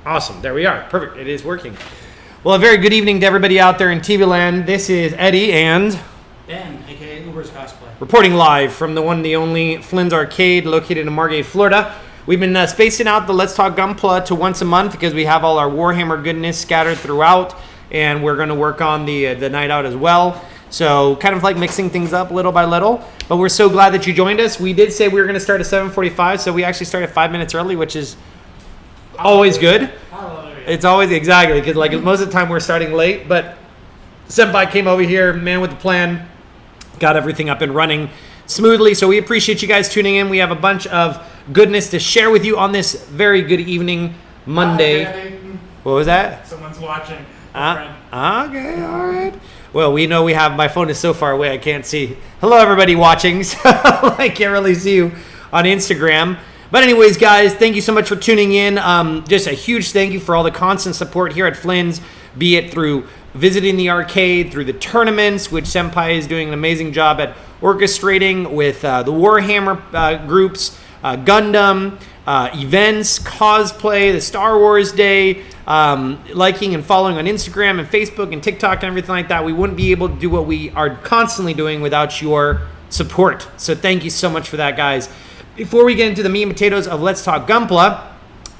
Awesome. There we are. Perfect. It is working. Well, a very good evening to everybody out there in TV land. This is Eddie and Ben, a.k.a. Uber's Cosplay. Reporting live from the one, the only Flynn's Arcade located in Margate, Florida. We've been spacing out the Let's Talk Gunpla to once a month because we have all our Warhammer goodness scattered throughout, and we're going to work on the night out as well. So kind of like mixing things up little by little. But we're so glad that you joined us. We did say we were going to start at 7:45, so we actually started 5 minutes early, which is always good. It's always, exactly, because like most of the time we're starting late, but Senpai came over here, man with the plan, got everything up and running smoothly. So we appreciate you guys tuning in. We have a bunch of goodness to share with you on this very good evening Monday. What was that? Someone's watching. Okay, all right. Well, we know we have, my phone is so far away I can't see. Hello, everybody watching. So I can't really see you on Instagram. But anyways, guys, thank you so much for tuning in. Just a huge thank you for all the constant support here at Flynn's, be it through visiting the arcade, through the tournaments, which Senpai is doing an amazing job at orchestrating with the Warhammer groups, Gundam, events, cosplay, the Star Wars Day, liking and following on Instagram and Facebook and TikTok and everything like that. We wouldn't be able to do what we are constantly doing without your support. So thank you so much for that, guys. Before we get into the meat and potatoes of Let's Talk Gunpla,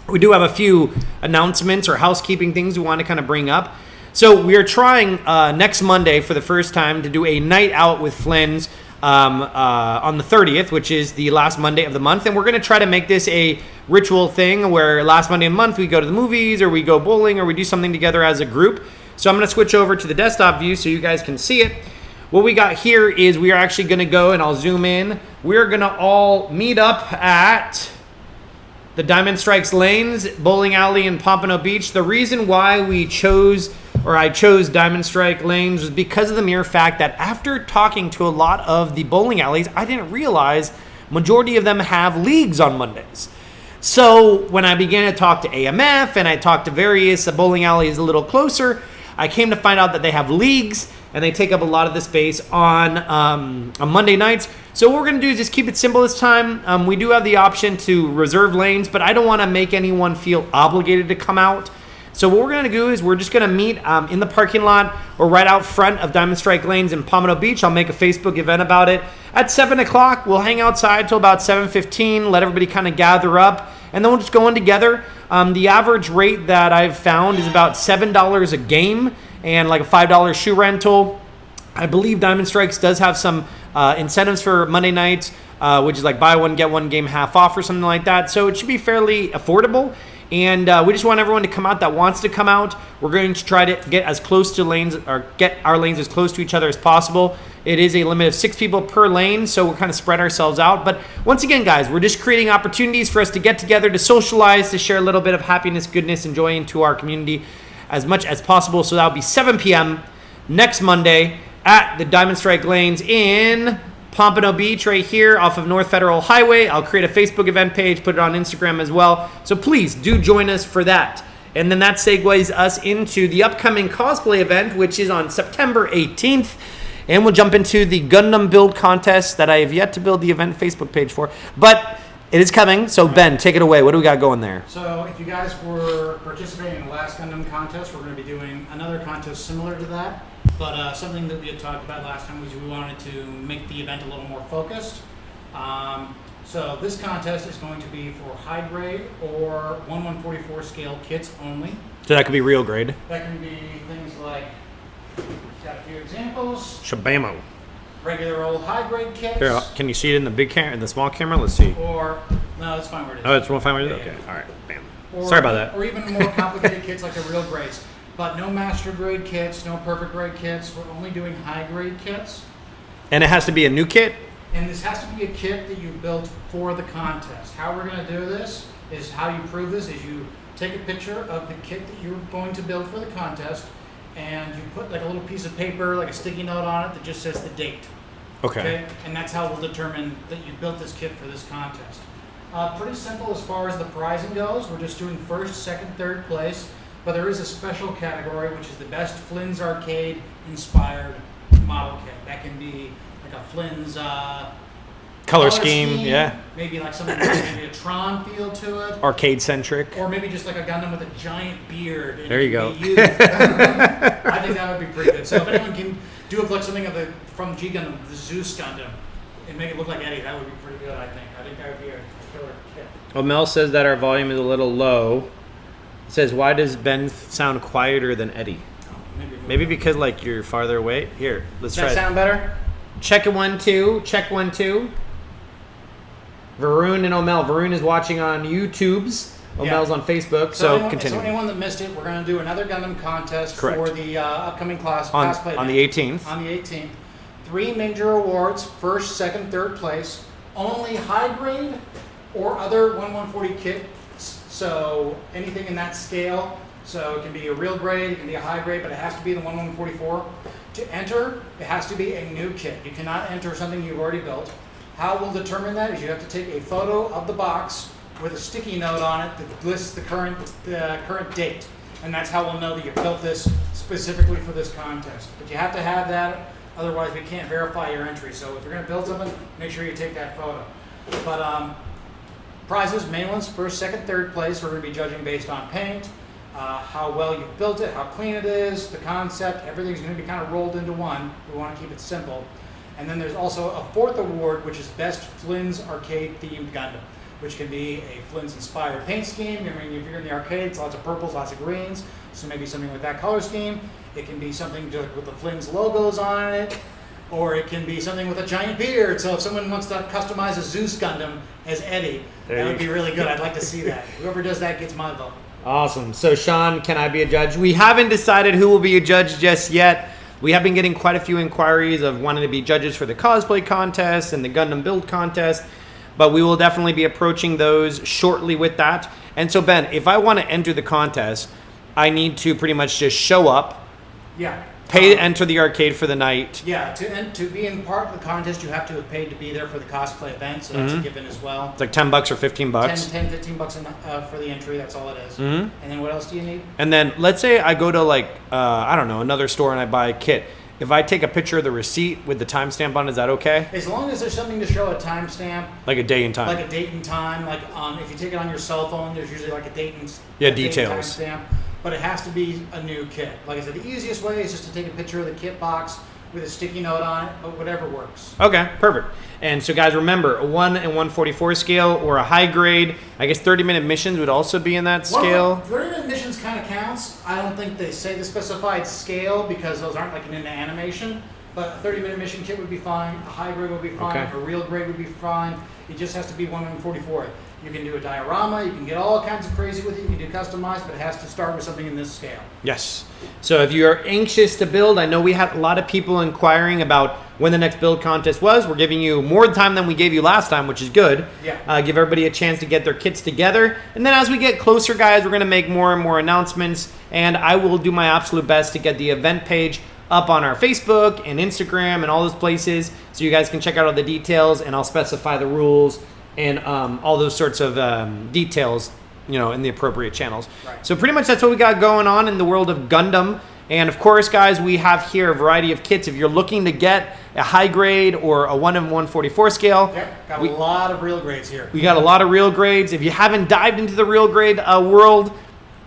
we do have a few announcements or housekeeping things we want to kind of bring up. So we are trying next Monday for the first time to do a night out with Flynn's on the 30th, which is the last Monday of the month. And we're going to try to make this a ritual thing where last Monday of the month we go to the movies or we go bowling or we do something together as a group. So I'm going to switch over to the desktop view so you guys can see it. What we got here is we are actually going to go, and I'll zoom in. We're going to all meet up at the Diamond Strikes Lanes Bowling Alley in Pompano Beach. The reason why I chose Diamond Strike Lanes was because of the mere fact that after talking to a lot of the bowling alleys, I didn't realize majority of them have leagues on Mondays. So when I began to talk to AMF and I talked to various bowling alleys a little closer, I came to find out that they have leagues and they take up a lot of the space on Monday nights. So what we're going to do is just keep it simple this time. We do have the option to reserve lanes, but I don't want to make anyone feel obligated to come out. So what we're going to do is we're just going to meet in the parking lot or right out front of Diamond Strike Lanes in Pompano Beach. I'll make a Facebook event about it. At 7 o'clock, we'll hang outside till about 7:15, let everybody kind of gather up, and then we'll just go in together. The average rate that I've found is about $7 a game and like a $5 shoe rental. I believe Diamond Strikes does have some incentives for Monday nights, which is like buy one, get one game half off or something like that. So it should be fairly affordable. And we just want everyone to come out that wants to come out. We're going to try to get as close to lanes or get our lanes as close to each other as possible. It is a limit of 6 people per lane, so we'll kind of spread ourselves out. But once again, guys, we're just creating opportunities for us to get together, to socialize, to share a little bit of happiness, goodness, and joy into our community as much as possible. So that'll be 7 p.m. next Monday at the Diamond Strike Lanes in Pompano Beach right here off of North Federal Highway. I'll create a Facebook event page, put it on Instagram as well. So please do join us for that. And then that segues us into the upcoming cosplay event, which is on September 18th. And we'll jump into the Gundam build contest that I have yet to build the event Facebook page for. But it is coming. So Ben, take it away. What do we got going there? So if you guys were participating in the last Gundam contest, we're going to be doing another contest similar to that. But something that we had talked about last time was we wanted to make the event a little more focused. So this contest is going to be for high grade or 1/144 scale kits only. So that could be real grade. That can be things like, got a few examples. Shabamo. Regular old high grade kits. Here, can you see it in the big camera, in the small camera? Let's see. Or, no, it's fine where it is. Oh, it's fine where it is? Okay, all right, bam. Sorry about that. Or even more complicated kits like the real grades. But no master grade kits, no perfect grade kits. We're only doing high grade kits. And it has to be a new kit? And this has to be a kit that you built for the contest. How we're going to do this is, how you prove this is you take a picture of the kit that you're going to build for the contest, and you put like a little piece of paper, like a sticky note on it that just says the date. Okay. And that's how we'll determine that you built this kit for this contest. Pretty simple as far as the prizing goes. We're just doing first, second, third place. But there is a special category, which is the best Flynn's Arcade inspired model kit. That can be like a Flynn's Color scheme, yeah. Maybe like something with maybe a Tron feel to it. Arcade centric. Or maybe just like a Gundam with a giant beard. And there you go. I think that would be pretty good. So if anyone can do like something from G Gundam, the Zeus Gundam, and make it look like Eddie, that would be pretty good, I think. I think that would be a killer kit. Well, Mel says that our volume is a little low. It says, why does Ben sound quieter than Eddie? Maybe because like you're farther away. Here, let's try. Does that sound better? Check it 1 2. Check 1 2. Varun and Omel. Varun is watching on YouTube's. Omel's on Facebook. So continue. So anyone that missed it, we're going to do another Gundam contest for the upcoming cosplay on the 18th. On the 18th. 3 major awards: first, second, third place. Only high grade or other 1140 kits. So anything in that scale. So it can be a real grade, it can be a high grade, but it has to be the 1144. To enter, it has to be a new kit. You cannot enter something you've already built. How we'll determine that is you have to take a photo of the box with a sticky note on it that lists the current date. And that's how we'll know that you built this specifically for this contest. But you have to have that, otherwise we can't verify your entry. So if you're going to build something, make sure you take that photo. But prizes, main ones, first, second, third place, we're going to be judging based on paint, how well you've built it, how clean it is, the concept, everything's going to be kind of rolled into one. We want to keep it simple. And then there's also a 4th award, which is Best Flynn's Arcade Themed Gundam, which can be a Flynn's inspired paint scheme. I mean, if you're in the arcades, lots of purples, lots of greens, so maybe something with that color scheme. It can be something just with the Flynn's logos on it, or it can be something with a giant beard. So if someone wants to customize a Zeus Gundam as Eddie, that would be really good. I'd like to see that. Whoever does that gets my vote. Awesome. So Sean, can I be a judge? We haven't decided who will be a judge just yet. We have been getting quite a few inquiries of wanting to be judges for the cosplay contest and the Gundam build contest, but we will definitely be approaching those shortly with that. And so Ben, if I want to enter the contest, I need to pretty much just show up, pay to enter the arcade for the night. Yeah, to be in part of the contest, you have to have paid to be there for the cosplay event, so that's a given as well. It's like $10 or $15. 10, 15 bucks for the entry, that's all it is. And then what else do you need? And then let's say I go to like, I don't know, another store and I buy a kit. If I take a picture of the receipt with the timestamp on, is that okay? As long as there's something to show a timestamp. Like a day and time. Like a date and time. Like if you take it on your cell phone, there's usually like a date and details. Timestamp. But it has to be a new kit. Like I said, the easiest way is just to take a picture of the kit box with a sticky note on it, but whatever works. Okay, perfect. And so guys, remember, a 1 and 144 scale or a high grade, I guess 30-minute missions would also be in that scale. 30-minute missions kind of counts. I don't think they say the specified scale because those aren't like an animation. But a 30-minute mission kit would be fine. A high grade would be fine. Okay. A real grade would be fine. It just has to be 144. You can do a diorama. You can get all kinds of crazy with it. You can do customized, but it has to start with something in this scale. Yes. So if you're anxious to build, I know we had a lot of people inquiring about when the next build contest was. We're giving you more time than we gave you last time, which is good. Yeah. Give everybody a chance to get their kits together. And then as we get closer, guys, we're going to make more and more announcements. And I will do my absolute best to get the event page up on our Facebook and Instagram and all those places so you guys can check out all the details, and I'll specify the rules and all those sorts of details, you know, in the appropriate channels. Right. So pretty much that's what we got going on in the world of Gundam. And of course, guys, we have here a variety of kits. If you're looking to get a high grade or a 1 and 144 scale, got a lot of real grades here. We got a lot of real grades. If you haven't dived into the real grade world,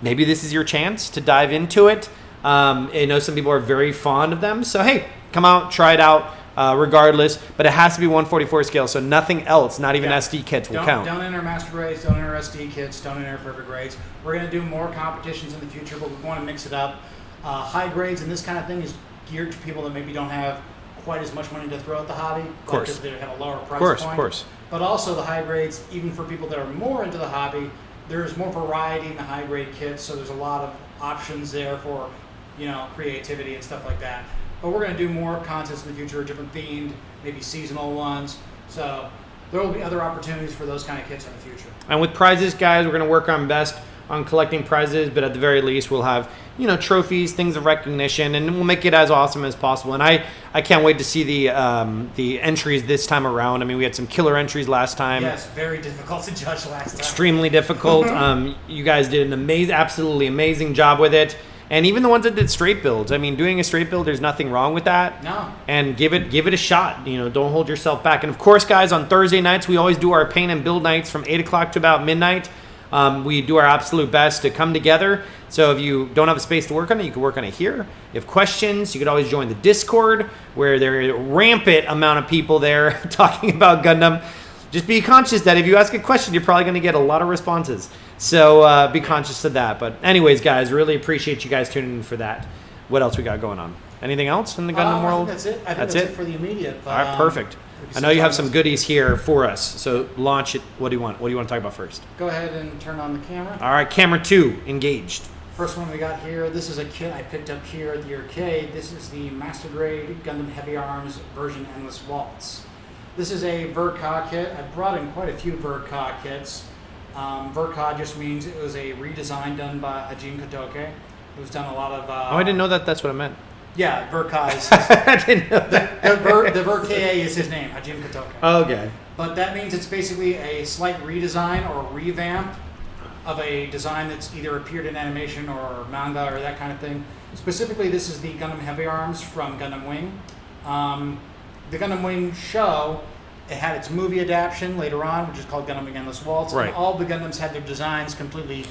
maybe this is your chance to dive into it. I know some people are very fond of them. So, hey, come out, try it out regardless. But it has to be 144 scale, so nothing else, not even SD kits will count. Don't enter master grades, don't enter SD kits, don't enter perfect grades. We're going to do more competitions in the future, but we want to mix it up. High grades and this kind of thing is geared to people that maybe don't have quite as much money to throw at the hobby. Of course. Because they have a lower price point. Of course. But also the high grades, even for people that are more into the hobby, there's more variety in the high grade kits, so there's a lot of options there for, you know, creativity and stuff like that. But we're going to do more contests in the future, different themed, maybe seasonal ones. So there will be other opportunities for those kind of kits in the future. And with prizes, guys, we're going to work on best on collecting prizes, but at the very least, we'll have, you know, trophies, things of recognition, and we'll make it as awesome as possible. And I can't wait to see the entries this time around. I mean, we had some killer entries last time. Yes, very difficult to judge last time. Extremely difficult. You guys did an absolutely amazing job with it. And even the ones that did straight builds. I mean, doing a straight build, there's nothing wrong with that. No. And give it a shot. You know, don't hold yourself back. And of course, guys, on Thursday nights, we always do our paint and build nights from 8 o'clock to about midnight. We do our absolute best to come together. So if you don't have a space to work on it, you can work on it here. If you have questions, you could always join the Discord, where there are a rampant amount of people there talking about Gundam. Just be conscious that if you ask a question, you're probably going to get a lot of responses. So be conscious of that. But anyways, guys, really appreciate you guys tuning in for that. What else we got going on? Anything else in the Gundam world? I think that's it. I think that's it for the immediate. But, all right, perfect. I know you have some goodies here for us, so launch it. What do you want? What do you want to talk about first? Go ahead and turn on the camera. All right, camera 2 engaged. First one we got here. This is a kit I picked up here at the arcade. This is the Master Grade Gundam Heavy Arms version Endless Waltz. This is a Virgo kit. I brought in quite a few Virgo kits. Virgo just means it was a redesign done by Hajime Kotoke. It was done a lot of. Oh, I didn't know that. That's what it meant. Yeah, Virgo is. I didn't know that. The Virgo is his name, Hajime Kotoke. Okay. But that means it's basically a slight redesign or revamp of a design that's either appeared in animation or manga or that kind of thing. Specifically, this is the Gundam Heavy Arms from Gundam Wing. The Gundam Wing show, it had its movie adaptation later on, which is called Gundam Wing Endless Waltz. Right. And all the Gundams had their designs completely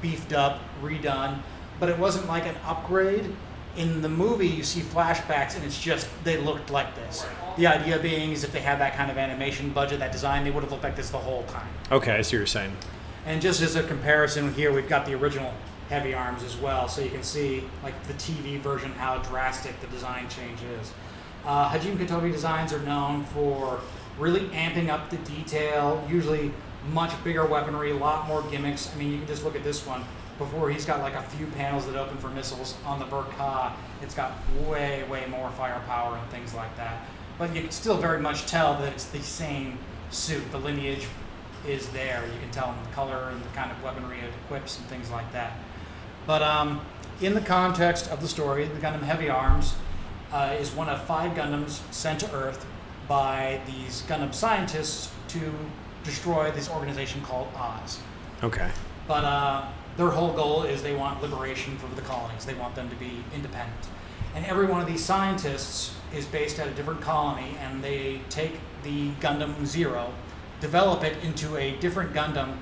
beefed up, redone, but it wasn't like an upgrade. In the movie, you see flashbacks, and it's just, they looked like this. The idea being is if they had that kind of animation budget, that design, they would have looked like this the whole time. Okay, I see what you're saying. And just as a comparison here, we've got the original Heavy Arms as well, so you can see like the TV version, how drastic the design change is. Hajime Kotoke designs are known for really amping up the detail, usually much bigger weaponry, a lot more gimmicks. I mean, you can just look at this one. Before, he's got like a few panels that open for missiles. On the Virgo, it's got way, way more firepower and things like that. But you can still very much tell that it's the same suit. The lineage is there. You can tell in the color and the kind of weaponry it equips and things like that. But in the context of the story, the Gundam Heavy Arms is one of 5 Gundams sent to Earth by these Gundam scientists to destroy this organization called Oz. Okay. But their whole goal is they want liberation for the colonies. They want them to be independent. And every one of these scientists is based at a different colony, and they take the Gundam Zero, develop it into a different Gundam,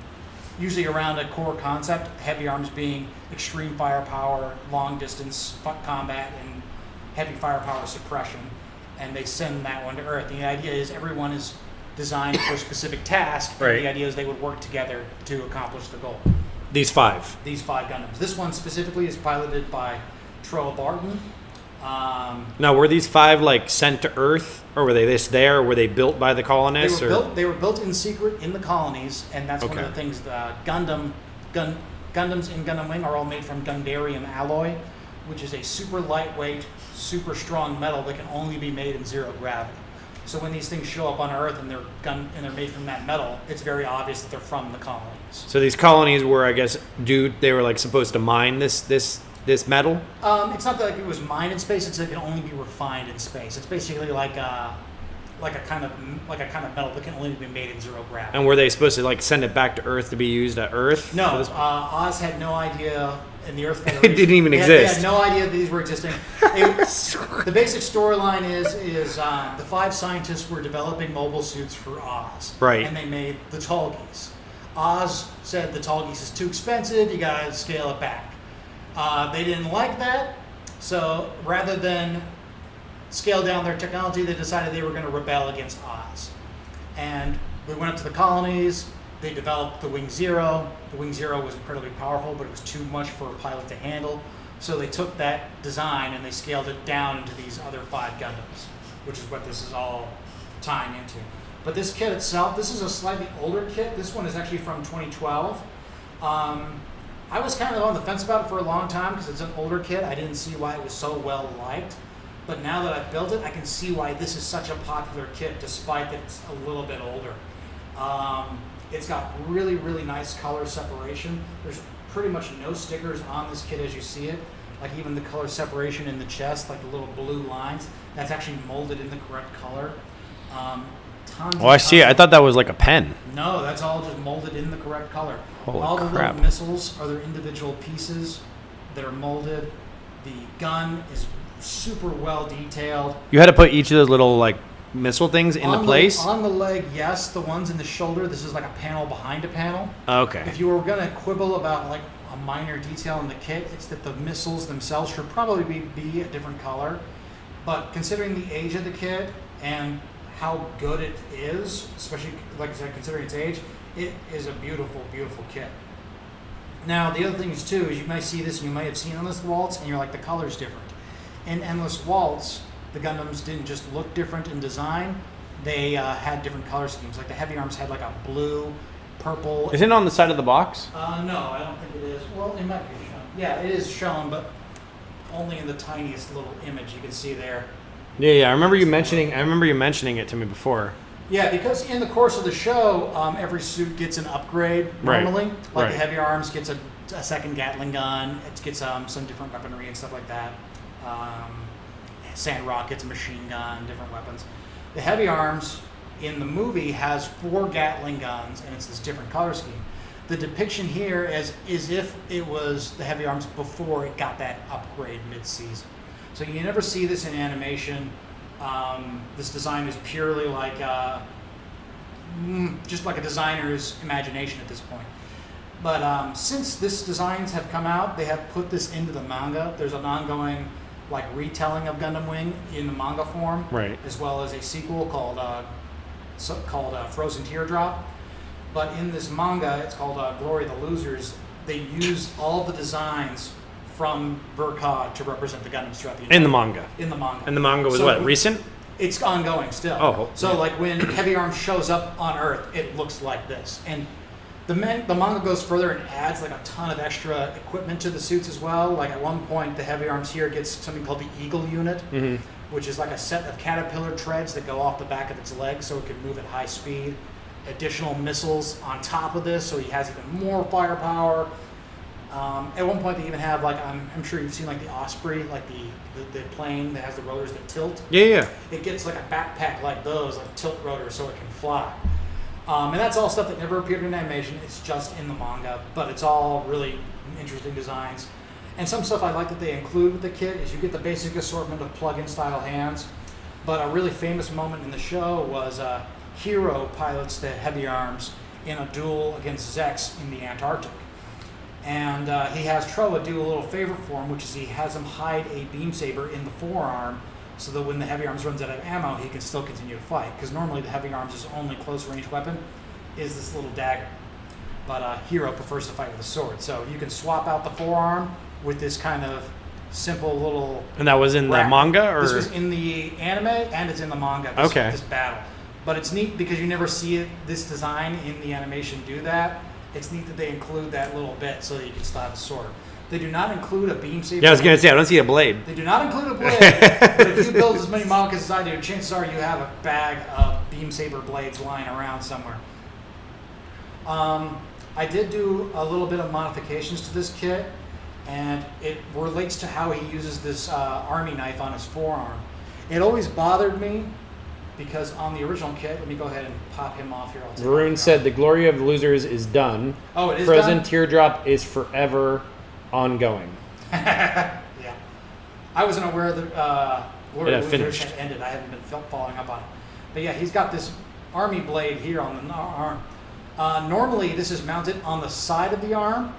usually around a core concept, Heavy Arms being extreme firepower, long distance combat, and heavy firepower suppression. And they send that one to Earth. And the idea is everyone is designed for a specific task, and right. The idea is they would work together to accomplish the goal. These 5. These 5 Gundams. This one specifically is piloted by Troll Barton. Now, were these 5 like sent to Earth, or were they just there? Or were they built by the colonists? They were built in secret in the colonies, and that's one of the things. Gundams in Gundam Wing are all made from Gundarium alloy, which is a super lightweight, super strong metal that can only be made in 0 gravity. So when these things show up on Earth and they're made from that metal, it's very obvious that they're from the colonies. So these colonies were, I guess, they were like supposed to mine this metal? It's not that it was mined in space; it's that it can only be refined in space. It's basically like a kind of metal that can only be made in 0 gravity. And were they supposed to like send it back to Earth to be used at Earth? No, Oz had no idea. In the Earth Federation, it didn't even exist. They had no idea that these were existing. The basic storyline is the 5 scientists were developing mobile suits for Oz. Right. And they made the Tallgeese. Oz said the Tallgeese is too expensive, you gotta scale it back. They didn't like that, so rather than scale down their technology, they decided they were gonna rebel against Oz. And we went up to the colonies. They developed the Wing Zero. The Wing Zero was incredibly powerful, but it was too much for a pilot to handle. So they took that design and they scaled it down into these other 5 Gundams, which is what this is all tying into. But this kit itself, this is a slightly older kit. This one is actually from 2012. I was kind of on the fence about it for a long time because it's an older kit. I didn't see why it was so well liked. But now that I've built it, I can see why this is such a popular kit, despite that it's a little bit older. It's got really, really nice color separation. There's pretty much no stickers on this kit as you see it. Like even the color separation in the chest, like the little blue lines, that's actually molded in the correct color. Oh, I see it. I thought that was like a pen. No, that's all just molded in the correct color. Holy all the crap. little missiles are their individual pieces. that are molded. The gun is super well detailed. You had to put each of those little like missile things into place? On the leg, yes. The ones in the shoulder, this is like a panel behind a panel. Okay. If you were going to quibble about like a minor detail in the kit, it's that the missiles themselves should probably be a different color. But considering the age of the kit and how good it is, especially, like I said, considering its age, it is a beautiful, beautiful kit. Now, the other thing is, too, is you might see this and you might have seen Endless Waltz, and you're like, the color's different. In Endless Waltz, the Gundams didn't just look different in design, they had different color schemes. Like the heavy arms had like a blue, purple. Is it on the side of the box? No, I don't think it is. Well, it might be shown. Yeah, it is shown, but only in the tiniest little image you can see there. Yeah. I remember you mentioning it to me before. Yeah, because in the course of the show, every suit gets an upgrade normally. Right. Like Right. the heavy arms gets a second Gatling gun. It gets some different weaponry and stuff like that. Sandrock gets a machine gun, different weapons. The heavy arms in the movie has 4 Gatling guns, and it's this different color scheme. The depiction here is if it was the heavy arms before it got that upgrade mid-season. So you never see this in animation. This design is purely like just like a designer's imagination at this point. But since this designs have come out, they have put this into the manga. There's an ongoing like retelling of Gundam Wing in the manga form, Right. as well as a sequel called Frozen Teardrop. But in this manga, it's called Glory of the Losers. They use all the designs from Virgo to represent the Gundams throughout the entire In the manga. In the manga. And the manga was So what, recent? It's ongoing still. Oh, So yeah. like when Heavy Arms shows up on Earth, it looks like this. And the manga goes further and adds like a ton of extra equipment to the suits as well. Like at one point, the Heavy Arms here gets something called the Eagle Unit, which is like a set of caterpillar treads that go off the back of its legs so it can move at high speed. Additional missiles on top of this, so he has even more firepower. At one point, they even have like I'm sure you've seen like the Osprey, like the plane that has the rotors that tilt. Yeah. It gets like a backpack like those, like tilt rotors, so it can fly. And that's all stuff that never appeared in animation. It's just in the manga, but it's all really interesting designs. And some stuff I like that they include with the kit is you get the basic assortment of plug-in style hands. But a really famous moment in the show was Hero pilots the Heavy Arms in a duel against Zex in the Antarctic. And he has Troa do a little favor for him, which is he has him hide a beam saber in the forearm so that when the Heavy Arms runs out of ammo, he can still continue to fight. Because normally the Heavy Arms' only close range weapon is this little dagger. But Hero prefers to fight with a sword. So you can swap out the forearm with this kind of simple little... And that was in the manga? Or? This was in the anime and it's in the manga, this battle. But it's neat because you never see this design in the animation do that. It's neat that they include that little bit so that you can still have a sword. They do not include a beam saber. Yeah, I was going to say, I don't see a blade. They do not include a blade, but if you build as many model kits as I do, chances are you have a bag of beam saber blades lying around somewhere. I did do a little bit of modifications to this kit, and it relates to how he uses this army knife on his forearm. It always bothered me because on the original kit, let me go ahead and pop him off here. Varun said the Glory of the Losers is done. Oh, it is Frozen done? Teardrop is forever ongoing. Yeah. I wasn't aware that Glory of the Losers finished. had ended. I haven't been following up on it. But yeah, he's got this army blade here on the arm. Normally, this is mounted on the side of the arm,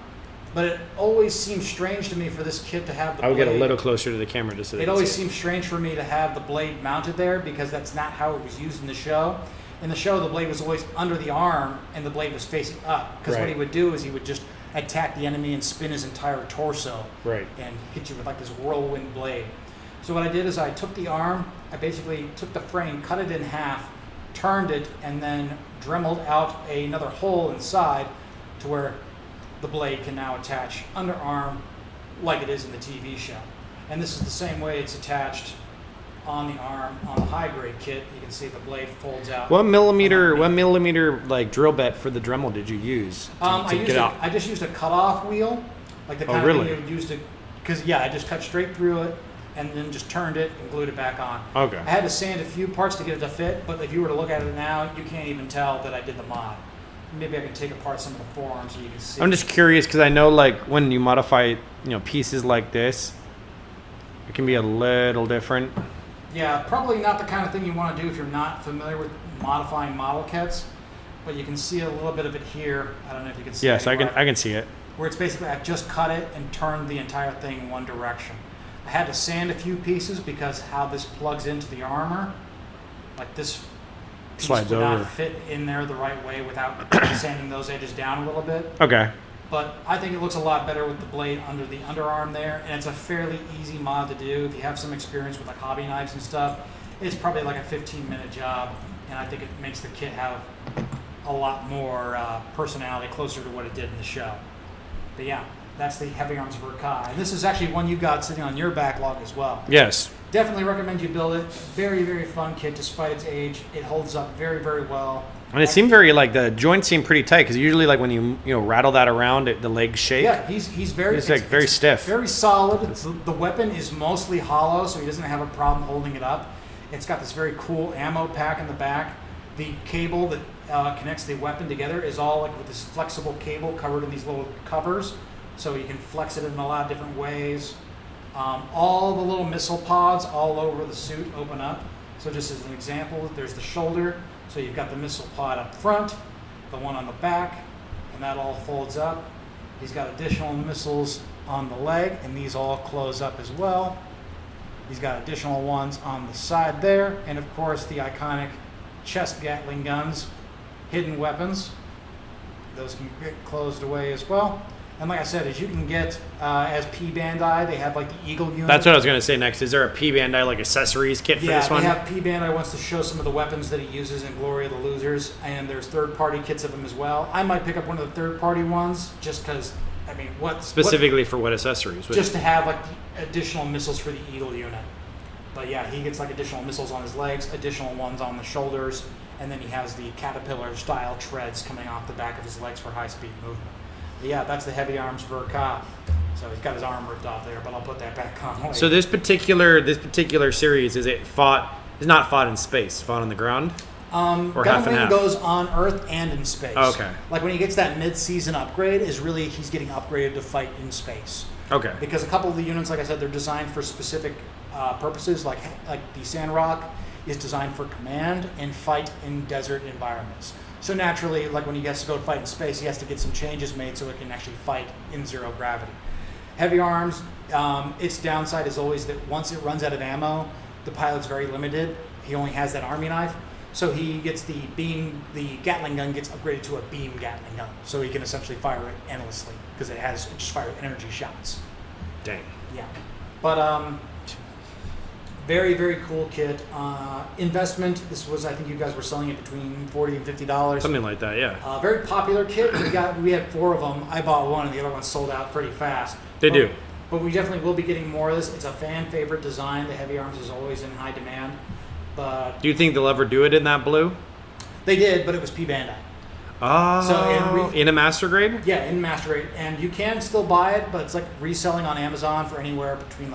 but it always seems strange to me for this kit to have the I would blade. get a little closer to the camera just so they It can always see seems strange for me to have the blade mounted there because that's not how it was used in the show. In the show, the blade was always under the arm and the blade was facing up. Because what he would do is he would just attack the enemy and spin his entire torso and hit you with like this whirlwind blade. So what I did is I took the arm, I basically took the frame, cut it in half, turned it, and then dremeled out another hole inside to where the blade can now attach underarm like it is in the TV show. And this is the same way it's attached on the arm on the high grade kit. You can see the blade folds out. What millimeter like drill bit for the Dremel did you use to get out? I just used a cutoff wheel, like the kind of thing you would use to, because I just cut straight through it and then just turned it and glued it back on. Okay. I had to sand a few parts to get it to fit, but if you were to look at it now, you can't even tell that I did the mod. Maybe I can take apart some of the forearms so you can see. I'm just curious because I know like when you modify pieces like this, it can be a little different. Yeah, probably not the kind of thing you want to do if you're not familiar with modifying model kits, but you can see a little bit of it here. I don't know if you can see it. Yes, I can see it. Where it's basically, I've just cut it and turned the entire thing in one direction. I had to sand a few pieces because how this plugs into the armor, like this piece Slides would over. not fit in there the right way without sanding those edges down a little bit. Okay. But I think it looks a lot better with the blade under the underarm there, and it's a fairly easy mod to do. If you have some experience with like hobby knives and stuff, it's probably like a 15-minute job, and I think it makes the kit have a lot more personality, closer to what it did in the show. But yeah, that's the Heavy Arms Virgo. And this is actually one you've got sitting on your backlog as well. Yes. Definitely recommend you build it. Very, very fun kit despite its age. It holds up very, very well. And it seemed very, like, the joints seem pretty tight, because usually, like, when you rattle that around, the legs shake. Yeah, he's very... It's like very stiff. Very solid. The weapon is mostly hollow, so he doesn't have a problem holding it up. It's got this very cool ammo pack in the back. The cable that connects the weapon together is all like with this flexible cable covered in these little covers, so you can flex it in a lot of different ways. All the little missile pods all over the suit open up. So just as an example, there's the shoulder. So you've got the missile pod up front, the one on the back, and that all folds up. He's got additional missiles on the leg, and these all close up as well. He's got additional ones on the side there, and of course the iconic chest Gatling guns, hidden weapons. Those can get closed away as well. And like I said, as you can get as P Bandai, they have like the Eagle unit. That's what I was going to say next. Is there a P Bandai, like, accessories kit for this one? Yeah, they have P Bandai wants to show some of the weapons that he uses in Glory of the Losers, and there's third-party kits of them as well. I might pick up one of the third-party ones just because, I mean, Specifically for what accessories? Just to have like the additional missiles for the Eagle unit. But yeah, he gets like additional missiles on his legs, additional ones on the shoulders, and then he has the Caterpillar-style treads coming off the back of his legs for high-speed movement. But yeah, that's the Heavy Arms Virgo. So he's got his arm ripped off there, but I'll put that back on later. So this particular series, is not fought in space, fought on the ground? Or half and half? Goes on Earth and in space. Okay. Like when he gets that mid-season upgrade, is really he's getting upgraded to fight in space. Okay. Because a couple of the units, like I said, they're designed for specific purposes. Like the Sandrock is designed for command and fight in desert environments. So naturally, like when he gets to go fight in space, he has to get some changes made so it can actually fight in zero gravity. Heavy Arms, its downside is always that once it runs out of ammo, the pilot's very limited. He only has that army knife. So he gets the Gatling gun gets upgraded to a beam Gatling gun. So he can essentially fire it endlessly because it just fires energy shots. Dang. Yeah. But very, very cool kit. Investment, this was, I think you guys were selling it between $40 and $50. Something like that, yeah. Very popular kit. We had 4 of them. I bought one and the other one sold out pretty fast. They do. But we definitely will be getting more of this. It's a fan favorite design. The Heavy Arms is always in high demand. But do you think they'll ever do it in that blue? They did, but it was P Bandai. Oh, so in a master grade? Yeah, in master grade. And you can still buy it, but it's like reselling on Amazon for anywhere between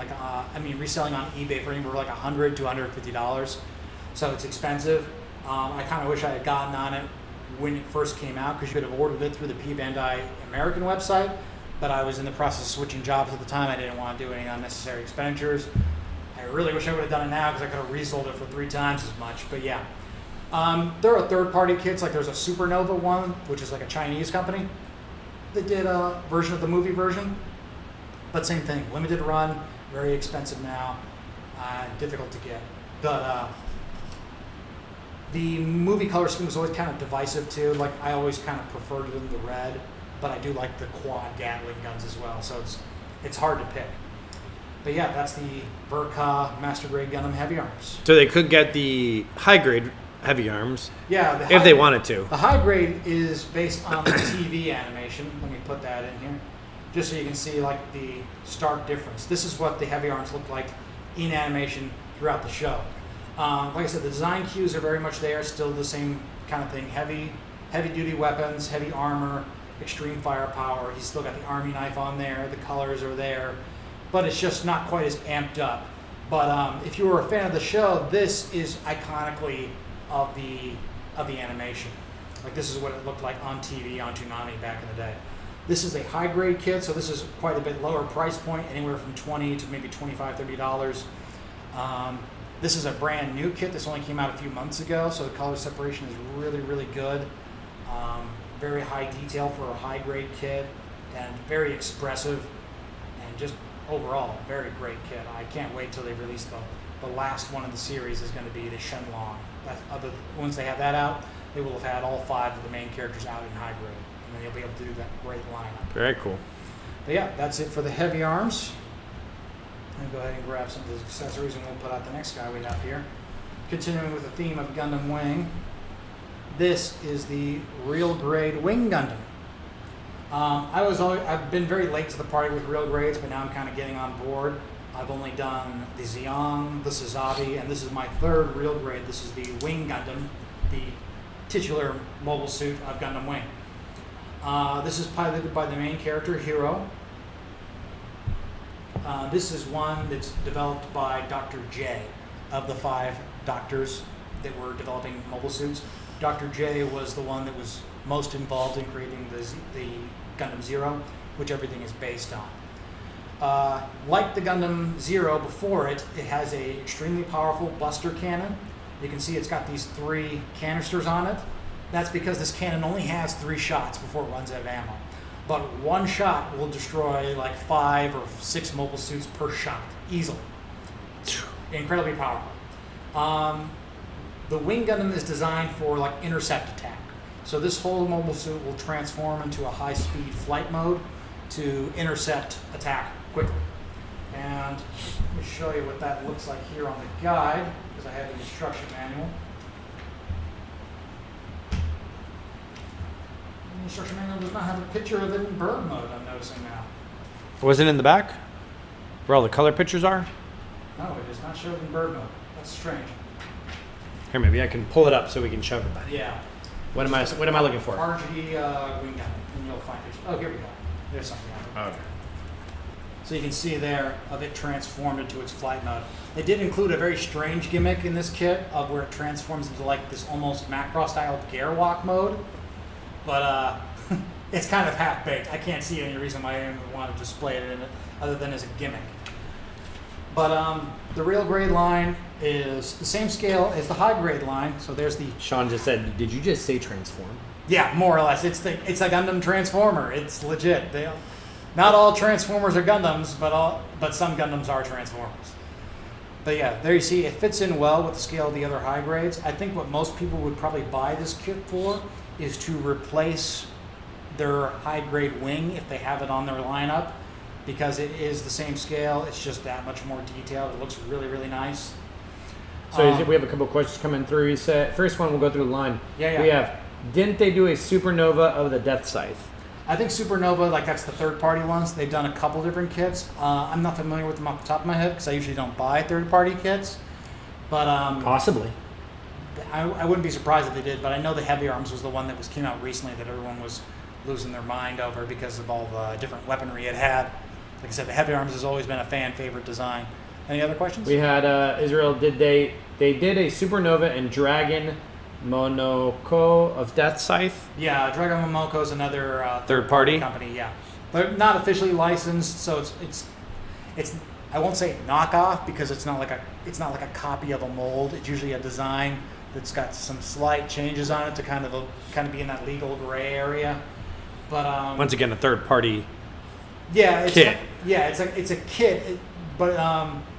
reselling on eBay for anywhere like $100 to $150. So it's expensive. I kind of wish I had gotten on it when it first came out because you could have ordered it through the P Bandai American website. But I was in the process of switching jobs at the time. I didn't want to do any unnecessary expenditures. I really wish I would have done it now because I could have resold it for 3 times as much. But yeah. There are third-party kits, like there's a Supernova one, which is like a Chinese company that did a version of the movie version. But same thing, limited run, very expensive now, difficult to get. But the movie color scheme was always kind of divisive too. Like I always kind of preferred it in the red, but I do like the quad Gatling guns as well, so it's hard to pick. But yeah, that's the Virgo Master Grade Gundam Heavy Arms. So they could get the high grade Heavy Arms, yeah, if they wanted to. The high grade is based on the TV animation. Let me put that in here, just so you can see like the stark difference. This is what the Heavy Arms look like in animation throughout the show. Like I said, the design cues are very much there, still the same kind of thing. Heavy duty weapons, heavy armor, extreme firepower. He's still got the army knife on there. The colors are there, but it's just not quite as amped up. But if you were a fan of the show, this is iconically of the animation. Like this is what it looked like on TV on Toonami back in the day. This is a high grade kit, so this is quite a bit lower price point, anywhere from $20 to maybe $25, $30. This is a brand new kit. This only came out a few months ago, so the color separation is really, really good. Very high detail for a high grade kit, and very expressive, and just overall, very great kit. I can't wait till they release the last one of the series is going to be the Shenlong. Once they have that out, they will have had all 5 of the main characters out in high grade, and then you'll be able to do that great lineup. Very cool. But yeah, that's it for the heavy arms. And go ahead and grab some of those accessories, and we'll put out the next guy we have here. Continuing with the theme of Gundam Wing, this is the real grade Wing Gundam. I've been very late to the party with real grades, but now I'm kind of getting on board. I've only done the Zeong, the Suzabi, and this is my 3rd real grade. This is the Wing Gundam, the titular mobile suit of Gundam Wing. This is piloted by the main character, Hero. This is one that's developed by Dr. J. Of the 5 doctors that were developing mobile suits, Dr. J was the one that was most involved in creating the Gundam Zero, which everything is based on. Like the Gundam Zero before it, it has a extremely powerful buster cannon. You can see it's got these 3 canisters on it. That's because this cannon only has 3 shots before it runs out of ammo. But one shot will destroy like 5 or 6 mobile suits per shot, easily. Incredibly powerful. The Wing Gundam is designed for like intercept attack. So this whole mobile suit will transform into a high-speed flight mode to intercept attack quickly. And let me show you what that looks like here on the guide, because I have the instruction manual. The instruction manual does not have a picture of it in bird mode, I'm noticing now. Was it in the back? Where all the color pictures are? No, it does not show it in bird mode. That's strange. Here, maybe I can pull it up so we can show everybody. Yeah. What am I looking for? Margate Wing Gundam, and you'll find it. Oh, here we go. There's something else. Okay. So you can see there of it transformed into its flight mode. They did include a very strange gimmick in this kit of where it transforms into like this almost Macross-style gear walk mode. But it's kind of half-baked. I can't see any reason why anyone would want to display it in it other than as a gimmick. But the real grade line is the same scale as the high grade line. So there's the... Sean just said, did you just say transform? Yeah, more or less. It's a Gundam Transformer. It's legit. Not all Transformers are Gundams, but some Gundams are Transformers. But yeah, there you see, it fits in well with the scale of the other high grades. I think what most people would probably buy this kit for is to replace their high grade wing if they have it on their lineup, because it is the same scale. It's just that much more detailed. It looks really, really nice. So we have a couple of questions coming through. You said first one, we'll go through the line. Yeah. We have, didn't they do a supernova of the Death Scythe? I think Supernova, like that's the third-party ones. They've done a couple different kits. I'm not familiar with them off the top of my head because I usually don't buy third-party kits. But Possibly. I wouldn't be surprised if they did. But I know the Heavy Arms was the one that came out recently that everyone was losing their mind over because of all the different weaponry it had. Like I said, the Heavy Arms has always been a fan favorite design. Any other questions? We had Israel. They did a Supernova and Dragon Monoko of Death Scythe? Yeah, Dragon Momoko is another third party company. Yeah, they're not officially licensed, so it's I won't say knockoff because it's not like a copy of a mold. It's usually a design that's got some slight changes on it to kind of be in that legal gray area. But once again, a third party. Yeah, kit. It's a kit, but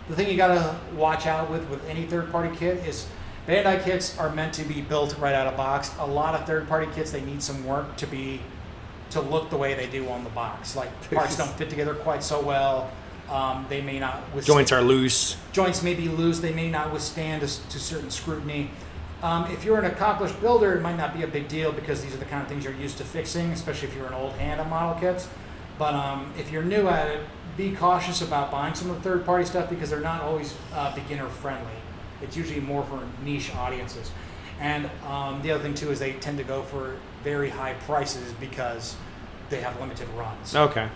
the thing you gotta watch out with any third party kit is Bandai kits are meant to be built right out of box. A lot of third-party kits, they need some work to look the way they do on the box. Like parts don't fit together quite so well. They may not withstand. Joints are loose. Joints may be loose. They may not withstand to certain scrutiny. If you're an accomplished builder, it might not be a big deal because these are the kind of things you're used to fixing, especially if you're an old hand at model kits. But if you're new at it, be cautious about buying some of the third-party stuff because they're not always beginner-friendly. It's usually more for niche audiences. And the other thing, too, is they tend to go for very high prices because they have limited runs. Okay.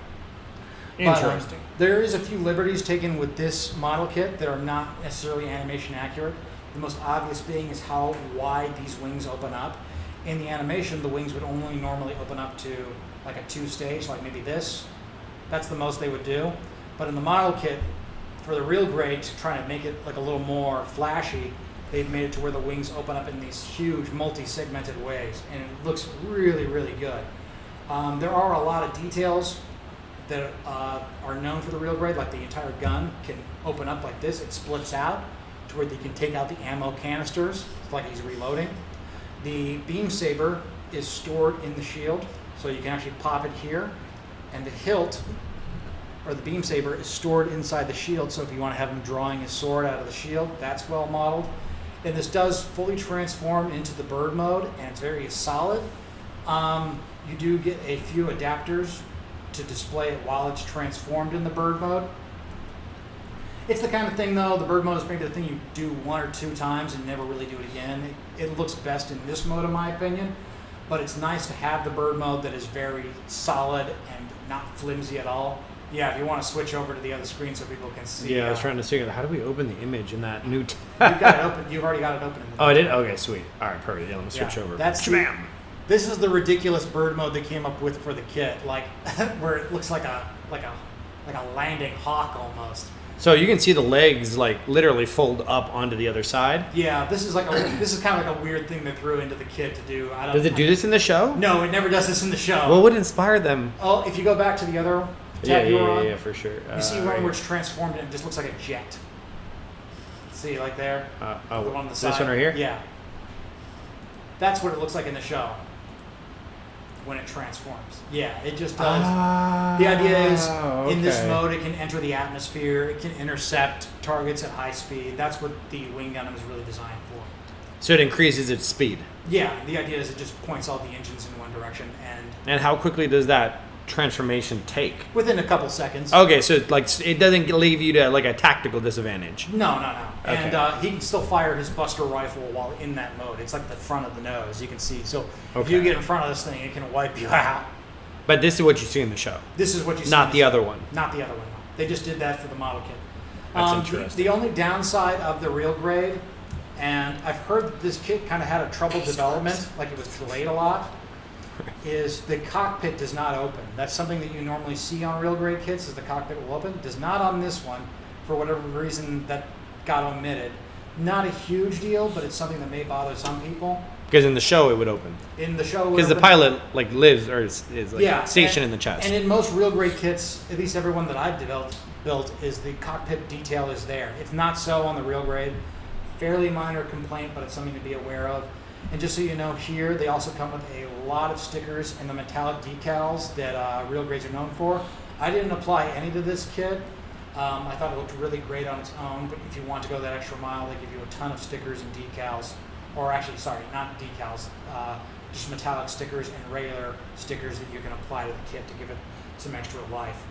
Interesting. But, there is a few liberties taken with this model kit that are not necessarily animation accurate. The most obvious being is how wide these wings open up. In the animation, the wings would only normally open up to like a 2-stage, like maybe this. That's the most they would do. But in the model kit, for the real grade, to try to make it like a little more flashy, they've made it to where the wings open up in these huge multi-segmented ways, and it looks really, really good. There are a lot of details that are known for the real grade, like the entire gun can open up like this. It splits out to where you can take out the ammo canisters. It's like he's reloading. The beam saber is stored in the shield, so you can actually pop it here, and the hilt or the beam saber is stored inside the shield, so if you want to have him drawing his sword out of the shield, that's well modeled. And this does fully transform into the bird mode, and it's very solid. You do get a few adapters to display it while it's transformed in the bird mode. It's the kind of thing, though, the bird mode is maybe the thing you do 1 or 2 times and never really do it again. It looks best in this mode, in my opinion, but it's nice to have the bird mode that is very solid and not flimsy at all. Yeah, if you want to switch over to the other screen so people can see. Yeah, I was trying to figure out how do we open the image in that new. You've got it open. You've already got it open. In the I did. Okay, sweet. All right, perfect. Yeah, let me switch over. That's this is the ridiculous bird mode they came up with for the kit, like where it looks like a landing hawk almost. So you can see the legs like literally fold up onto the other side. Yeah, this is kind of like a weird thing they threw into the kit to do. Does it do this in the show? No, it never does this in the show. What would inspire them? Oh, if you go back to the other tab you were on, yeah, for sure. You see one where it's transformed and it just looks like a jet. See, like there? The one on the side. This one right here? Yeah. That's what it looks like in the show when it transforms. Yeah, it just does. The idea is, in this mode, it can enter the atmosphere, it can intercept targets at high speed. That's what the Wing Gundam is really designed for. So it increases its speed. Yeah, the idea is it just points all the engines in one direction. And how quickly does that transformation take? Within a couple seconds. Okay, so it doesn't leave you to like a tactical disadvantage. No. Okay. And he can still fire his Buster rifle while in that mode. It's like the front of the nose, you can see. So if you get in front of this thing, it can wipe you out. But this is what you see in the show. This is what you see. Not the other one. Not the other one. No. They just did that for the model kit. That's interesting. The only downside of the real grade, and I've heard that this kit kind of had a trouble development, like it was delayed a lot, is the cockpit does not open. That's something that you normally see on real grade kits, is the cockpit will open. Does not on this one, for whatever reason that got omitted. Not a huge deal, but it's something that may bother some people. Because in the show it would open. In the show, because the pilot like lives or is like stationed in the chest. And in most real grade kits, at least everyone that I've built, is the cockpit detail is there. It's not so on the real grade. Fairly minor complaint, but it's something to be aware of. And just so you know, here they also come with a lot of stickers and the metallic decals that real grades are known for. I didn't apply any to this kit. I thought it looked really great on its own, but if you want to go that extra mile, they give you a ton of stickers and decals. Or actually, sorry, not decals, just metallic stickers and regular stickers that you can apply to the kit to give it some extra life.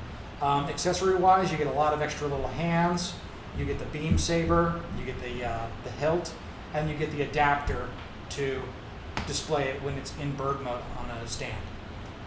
Accessory-wise, you get a lot of extra little hands. You get the beam saber, you get the hilt, and you get the adapter to display it when it's in bird mode on a stand.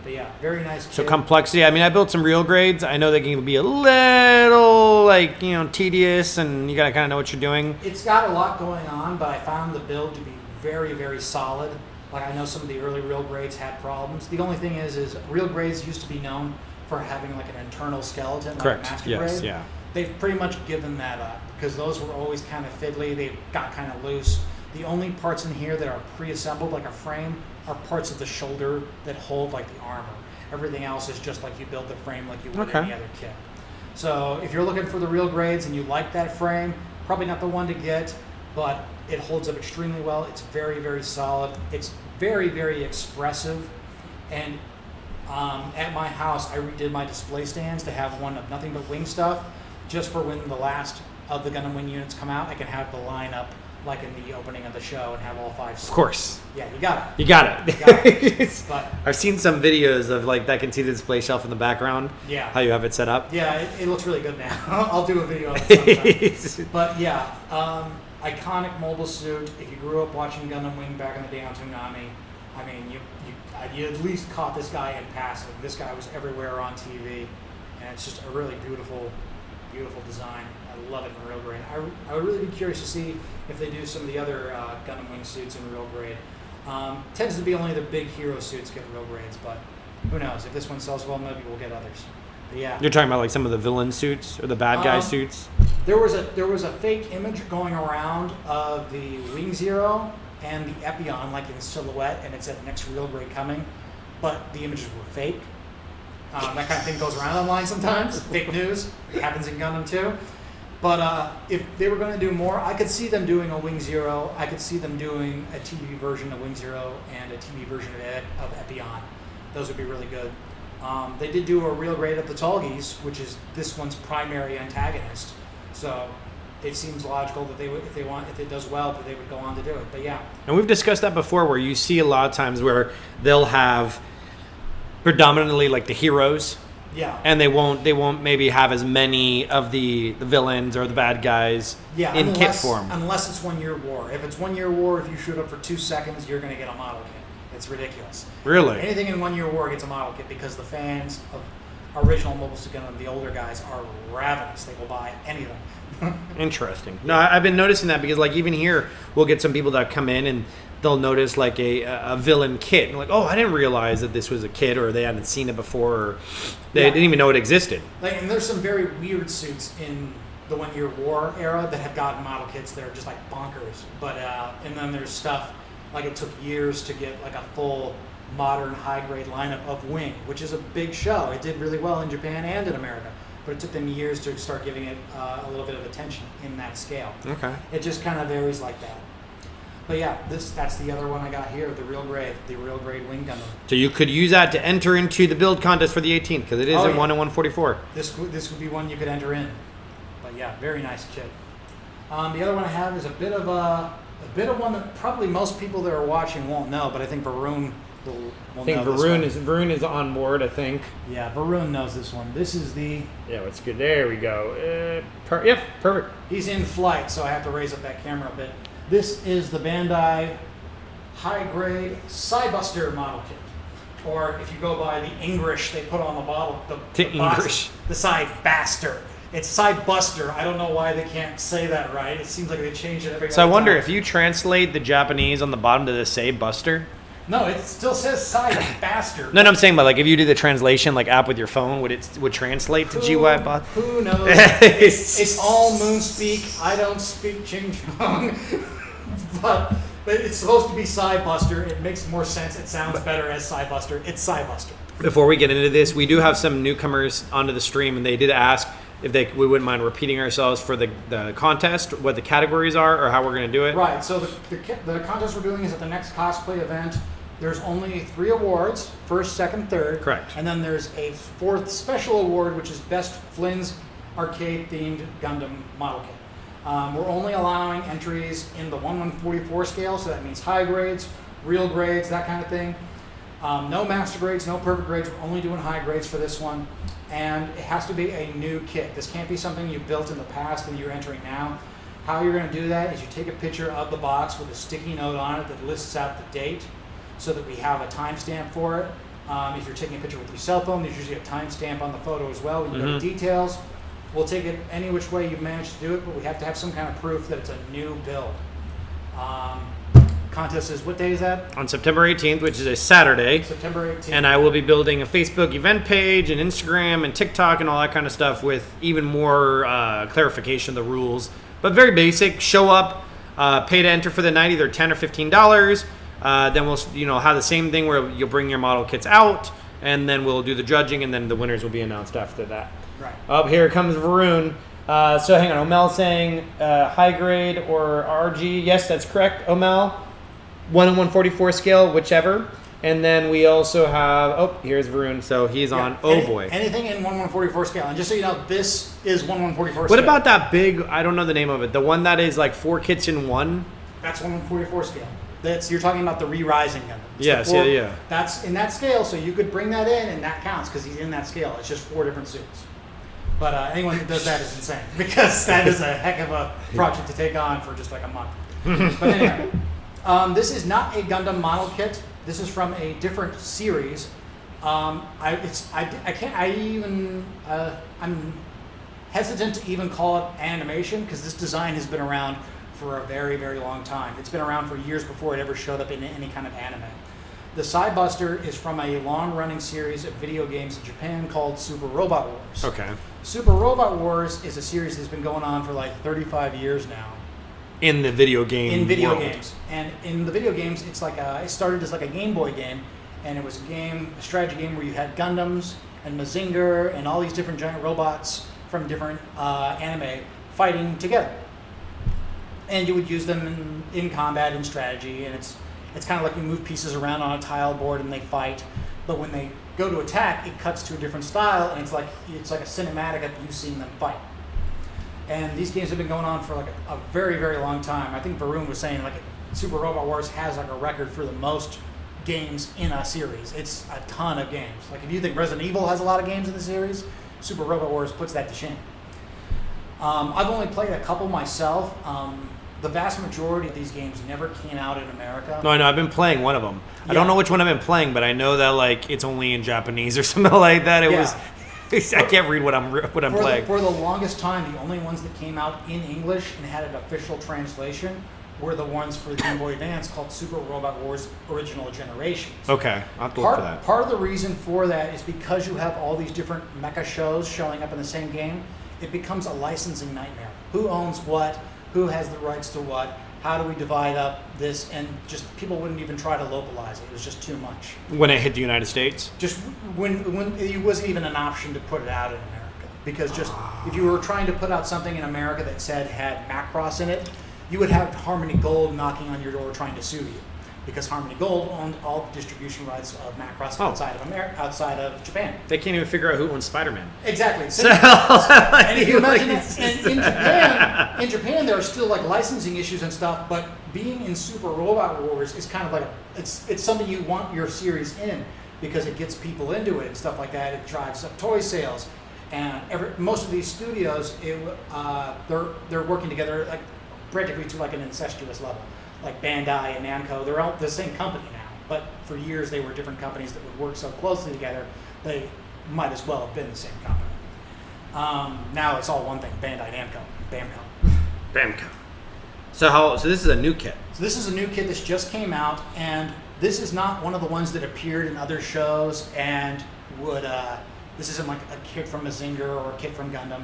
But yeah, very nice kit. So complexity. I mean, I built some real grades. I know they can be a little like tedious, and you gotta kind of know what you're doing. It's got a lot going on, but I found the build to be very, very solid. Like I know some of the early real grades had problems. The only thing is real grades used to be known for having like an internal skeleton, correct? Like a master Yes, grade. yeah. They've pretty much given that up because those were always kind of fiddly. They got kind of loose. The only parts in here that are pre-assembled, like a frame, are parts of the shoulder that hold like the armor. Everything else is just like you build the frame like you would any other kit. So if you're looking for the real grades and you like that frame, probably not the one to get, but it holds up extremely well. It's very, very solid. It's very, very expressive. And at my house, I redid my display stands to have one of nothing but wing stuff, just for when the last of the Gundam Wing units come out, I can have the lineup like in the opening of the show and have all 5 stars. Of course. Yeah, you got it. You got it. You got it. But I've seen some videos of like that can see the display shelf in the background. Yeah. How you have it set up. Yeah, it looks really good now. I'll do a video of it sometime. But yeah, iconic mobile suit. If you grew up watching Gundam Wing back in the day on Toonami, I mean, you at least caught this guy in passing. This guy was everywhere on TV, and it's just a really beautiful, beautiful design. I love it in real grade. I would really be curious to see if they do some of the other Gundam Wing suits in real grade. Tends to be only the big hero suits get real grades, but who knows? If this one sells well, maybe we'll get others. But yeah. You're talking about like some of the villain suits or the bad guy suits? There was a fake image going around of the Wing Zero and the Epion like in silhouette, and it said next real grade coming, but the images were fake. That kind of thing goes around online sometimes. Fake news. It happens in Gundam too. But if they were going to do more, I could see them doing a Wing Zero. I could see them doing a TV version of Wing Zero and a TV version of Epion. Those would be really good. They did do a real grade of the Tallgeese, which is this one's primary antagonist. So it seems logical that they would, if it does well, that they would go on to do it. But yeah. And we've discussed that before, where you see a lot of times where they'll have predominantly like the heroes. Yeah. And they won't maybe have as many of the villains or the bad guys in kit form. Unless it's 1 year war. If it's 1 year war, if you shoot up for 2 seconds, you're going to get a model kit. It's ridiculous. Really? Anything in 1 year war gets a model kit because the fans of original Mobile Suit Gundam, the older guys, are ravenous. They will buy anything. Interesting. No, I've been noticing that because like even here, we'll get some people that come in and they'll notice like a villain kit and like, oh, I didn't realize that this was a kit, or they hadn't seen it before, or they didn't even know it existed. Like, and there's some very weird suits in the 1 year war era that have gotten model kits that are just like bonkers. But and then there's stuff like it took years to get like a full modern high grade lineup of Wing, which is a big show. It did really well in Japan and in America, but it took them years to start giving it a little bit of attention in that scale. Okay. It just kind of varies like that. But yeah, that's the other one I got here, the real grade Wing Gundam. So you could use that to enter into the build contest for the 18th, because it is in 1 and 144. This would be one you could enter in. But yeah, very nice kit. The other one I have is a bit of one that probably most people that are watching won't know, but I think Varun will know this one. Varun is on board, I think. Yeah, Varun knows this one. This is the... Yeah, it's good. There we go. Yep, perfect. He's in flight, so I have to raise up that camera a bit. This is the Bandai high-grade Cybuster model kit. Or if you go by the English they put on the bottle, the Sidebuster. It's Sidebuster. I don't know why they can't say that right. It seems like they change it every So I wonder time. if you translate the Japanese on the bottom to the say Buster. No, it still says Sidebuster. No, I'm saying, but like if you do the translation like app with your phone, would translate to GY Buster? Who knows? it's all moon speak. I don't speak Ching Chong. but it's supposed to be Sidebuster. It makes more sense. It sounds better as Sidebuster. It's Sidebuster. Before we get into this, we do have some newcomers onto the stream, and they did ask if we wouldn't mind repeating ourselves for the contest, what the categories are, or how we're going to do it. Right. So the contest we're doing is at the next cosplay event. There's only 3 awards, first, second, third. Correct. And then there's a 4th special award, which is Best Flynn's Arcade-Themed Gundam Model Kit. We're only allowing entries in the 1/144 scale, so that means high grades, real grades, that kind of thing. No master grades, no perfect grades. We're only doing high grades for this one. And it has to be a new kit. This can't be something you built in the past and you're entering now. How you're going to do that is you take a picture of the box with a sticky note on it that lists out the date so that we have a timestamp for it. If you're taking a picture with your cell phone, there's usually a timestamp on the photo as well. When you go to details, we'll take it any which way you manage to do it, but we have to have some kind of proof that it's a new build. Contest is, what day is that? On September 18th, which is a Saturday. September 18th. And I will be building a Facebook event page and Instagram and TikTok and all that kind of stuff with even more clarification of the rules. But very basic. Show up, pay to enter for the night, either $10 or $15. Then we'll have the same thing where you'll bring your model kits out, and then we'll do the judging, and then the winners will be announced after that. Right. Up here comes Varun. So hang on, Omel saying high grade or RG. Yes, that's correct, Omel. 1 and 144 scale, whichever. And then we also have, here's Varun, so he's on, boy. Anything in 1/144 scale. And just so you know, this is 1/144 scale. What about that big, I don't know the name of it, the one that is like 4 kits in one? That's 1/144 scale. You're talking about the re-rising Gundam. Yes, yeah. That's in that scale, so you could bring that in, and that counts because he's in that scale. It's just 4 different suits. But anyone who does that is insane because that is a heck of a project to take on for just like a month. But anyway, this is not a Gundam model kit. This is from a different series. I'm hesitant to even call it animation because this design has been around for a very, very long time. It's been around for years before it ever showed up in any kind of anime. The Cybuster is from a long-running series of video games in Japan called Super Robot Wars. Okay. Super Robot Wars is a series that's been going on for like 35 years now. In the video game In video world. games. And in the video games, it's like it started as like a Game Boy game, and it was a strategy game where you had Gundams and Mazinger and all these different giant robots from different anime fighting together. And you would use them in combat and strategy, and it's kind of like you move pieces around on a tile board and they fight. But when they go to attack, it cuts to a different style, and it's like a cinematic of you seeing them fight. And these games have been going on for like a very, very long time. I think Varun was saying like Super Robot Wars has like a record for the most games in a series. It's a ton of games. Like if you think Resident Evil has a lot of games in the series, Super Robot Wars puts that to shame. I've only played a couple myself. The vast majority of these games never came out in America. No, I know. I've been playing one of them. Yeah. I don't know which one I've been playing, but I know that like it's only in Japanese or something like that. It was. I can't read what I'm playing. For the longest time, the only ones that came out in English and had an official translation were the ones for the Game Boy Advance called Super Robot Wars Original Generations. Okay, I'll have to look for that. Part of the reason for that is because you have all these different mecha shows showing up in the same game, it becomes a licensing nightmare. Who owns what? Who has the rights to what? How do we divide up this? And just people wouldn't even try to localize it. It was just too much. When it hit the United States? Just when it wasn't even an option to put it out in America. Because just if you were trying to put out something in America that had Macross in it, you would have Harmony Gold knocking on your door trying to sue you. Because Harmony Gold owned all the distribution rights of Macross outside of America, outside of Japan. They can't even figure out who owns Spider-Man. Exactly. So, and if you imagine that, and in Japan, there are still like licensing issues and stuff. But being in Super Robot Wars is kind of like it's something you want your series in because it gets people into it and stuff like that. It drives up toy sales, and most of these studios, they're working together like practically to like an incestuous level. Like Bandai and Namco, they're all the same company now. But for years, they were different companies that would work so closely together, they might as well have been the same company. Now it's all one thing, Bandai, Namco, Bamco. So this is a new kit. So this is a new kit that just came out, and this is not one of the ones that appeared in other shows and this isn't like a kit from Mazinger or a kit from Gundam.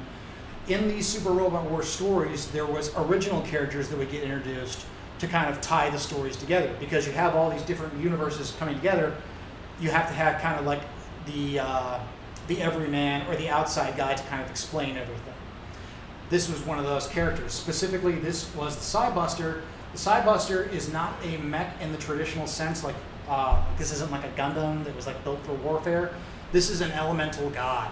In these Super Robot Wars stories, there was original characters that would get introduced to kind of tie the stories together. Because you have all these different universes coming together, you have to have kind of like the everyman or the outside guy to kind of explain everything. This was one of those characters. Specifically, this was the Sidebuster. The Sidebuster is not a mech in the traditional sense, like this isn't like a Gundam that was like built for warfare. This is an elemental god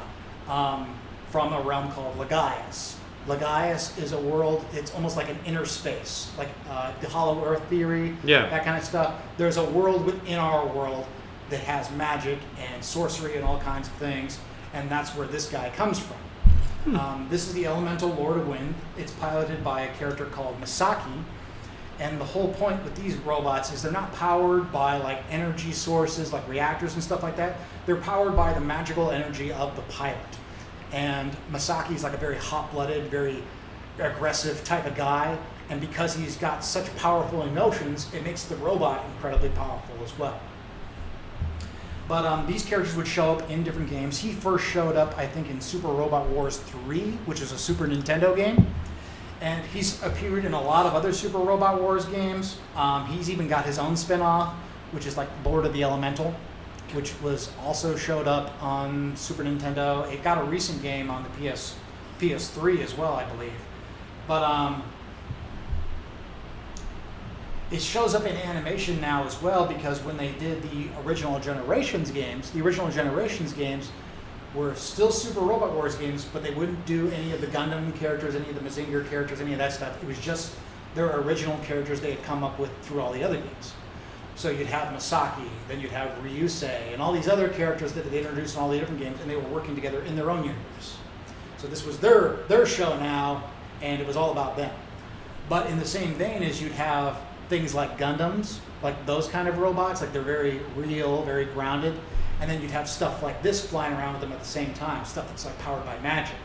from a realm called Lagaius. Lagaius is a world, it's almost like an inner space, like the Hollow Earth theory, that kind of stuff. There's a world within our world that has magic and sorcery and all kinds of things, and that's where this guy comes from. This is the Elemental Lord of Wind. It's piloted by a character called Misaki, and the whole point with these robots is they're not powered by like energy sources like reactors and stuff like that. They're powered by the magical energy of the pilot. And Masaki is like a very hot-blooded, very aggressive type of guy, and because he's got such powerful emotions, it makes the robot incredibly powerful as well. But these characters would show up in different games. He first showed up, I think, in Super Robot Wars 3, which is a Super Nintendo game, and he's appeared in a lot of other Super Robot Wars games. He's even got his own spin-off, which is like Lord of the Elemental, which was also showed up on Super Nintendo. It got a recent game on the PS3 as well, I believe. But it shows up in animation now as well, because when they did the original Generations games were still Super Robot Wars games, but they wouldn't do any of the Gundam characters, any of the Mazinger characters, any of that stuff. It was just their original characters they had come up with through all the other games. So you'd have Masaki, then you'd have Ryusei, and all these other characters that they introduced in all the different games, and they were working together in their own universe. So this was their show now, and it was all about them. But in the same vein as you'd have things like Gundams, like those kind of robots, like they're very real, very grounded, and then you'd have stuff like this flying around with them at the same time, stuff that's like powered by magic.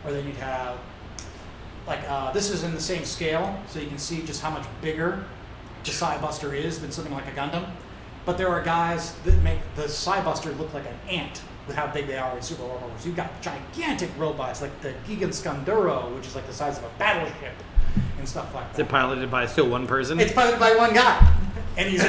Or then you'd have, like this is in the same scale, so you can see just how much bigger the Cybuster is than something like a Gundam. But there are guys that make the Cybuster look like an ant with how big they are in Super Robot Wars. You've got gigantic robots like the Gigan Skanduro, which is like the size of a battleship, and stuff like that. Is it piloted by still one person? It's piloted by one guy, and he's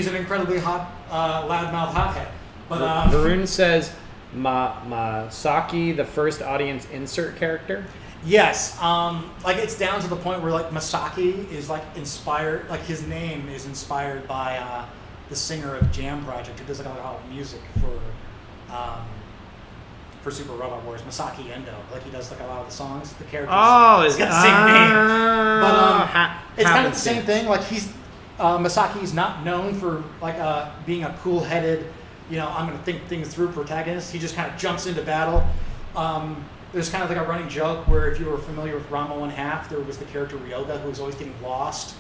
an incredibly hot, loudmouth hothead. But Varun says Masaki, the first audience insert character. Yes, like it's down to the point where like Masaki is like inspired, like his name is inspired by the singer of Jam Project who does like a lot of music for Super Robot Wars, Masaki Endo. Like he does like a lot of the songs, the characters. Oh, he's got the same name. But it's kind of the happenstance. same thing. Like Masaki's not known for like being a cool-headed, I'm going to think things through protagonist. He just kind of jumps into battle. There's kind of like a running joke where if you were familiar with Ranma 1/2, there was the character Ryoga who was always getting lost.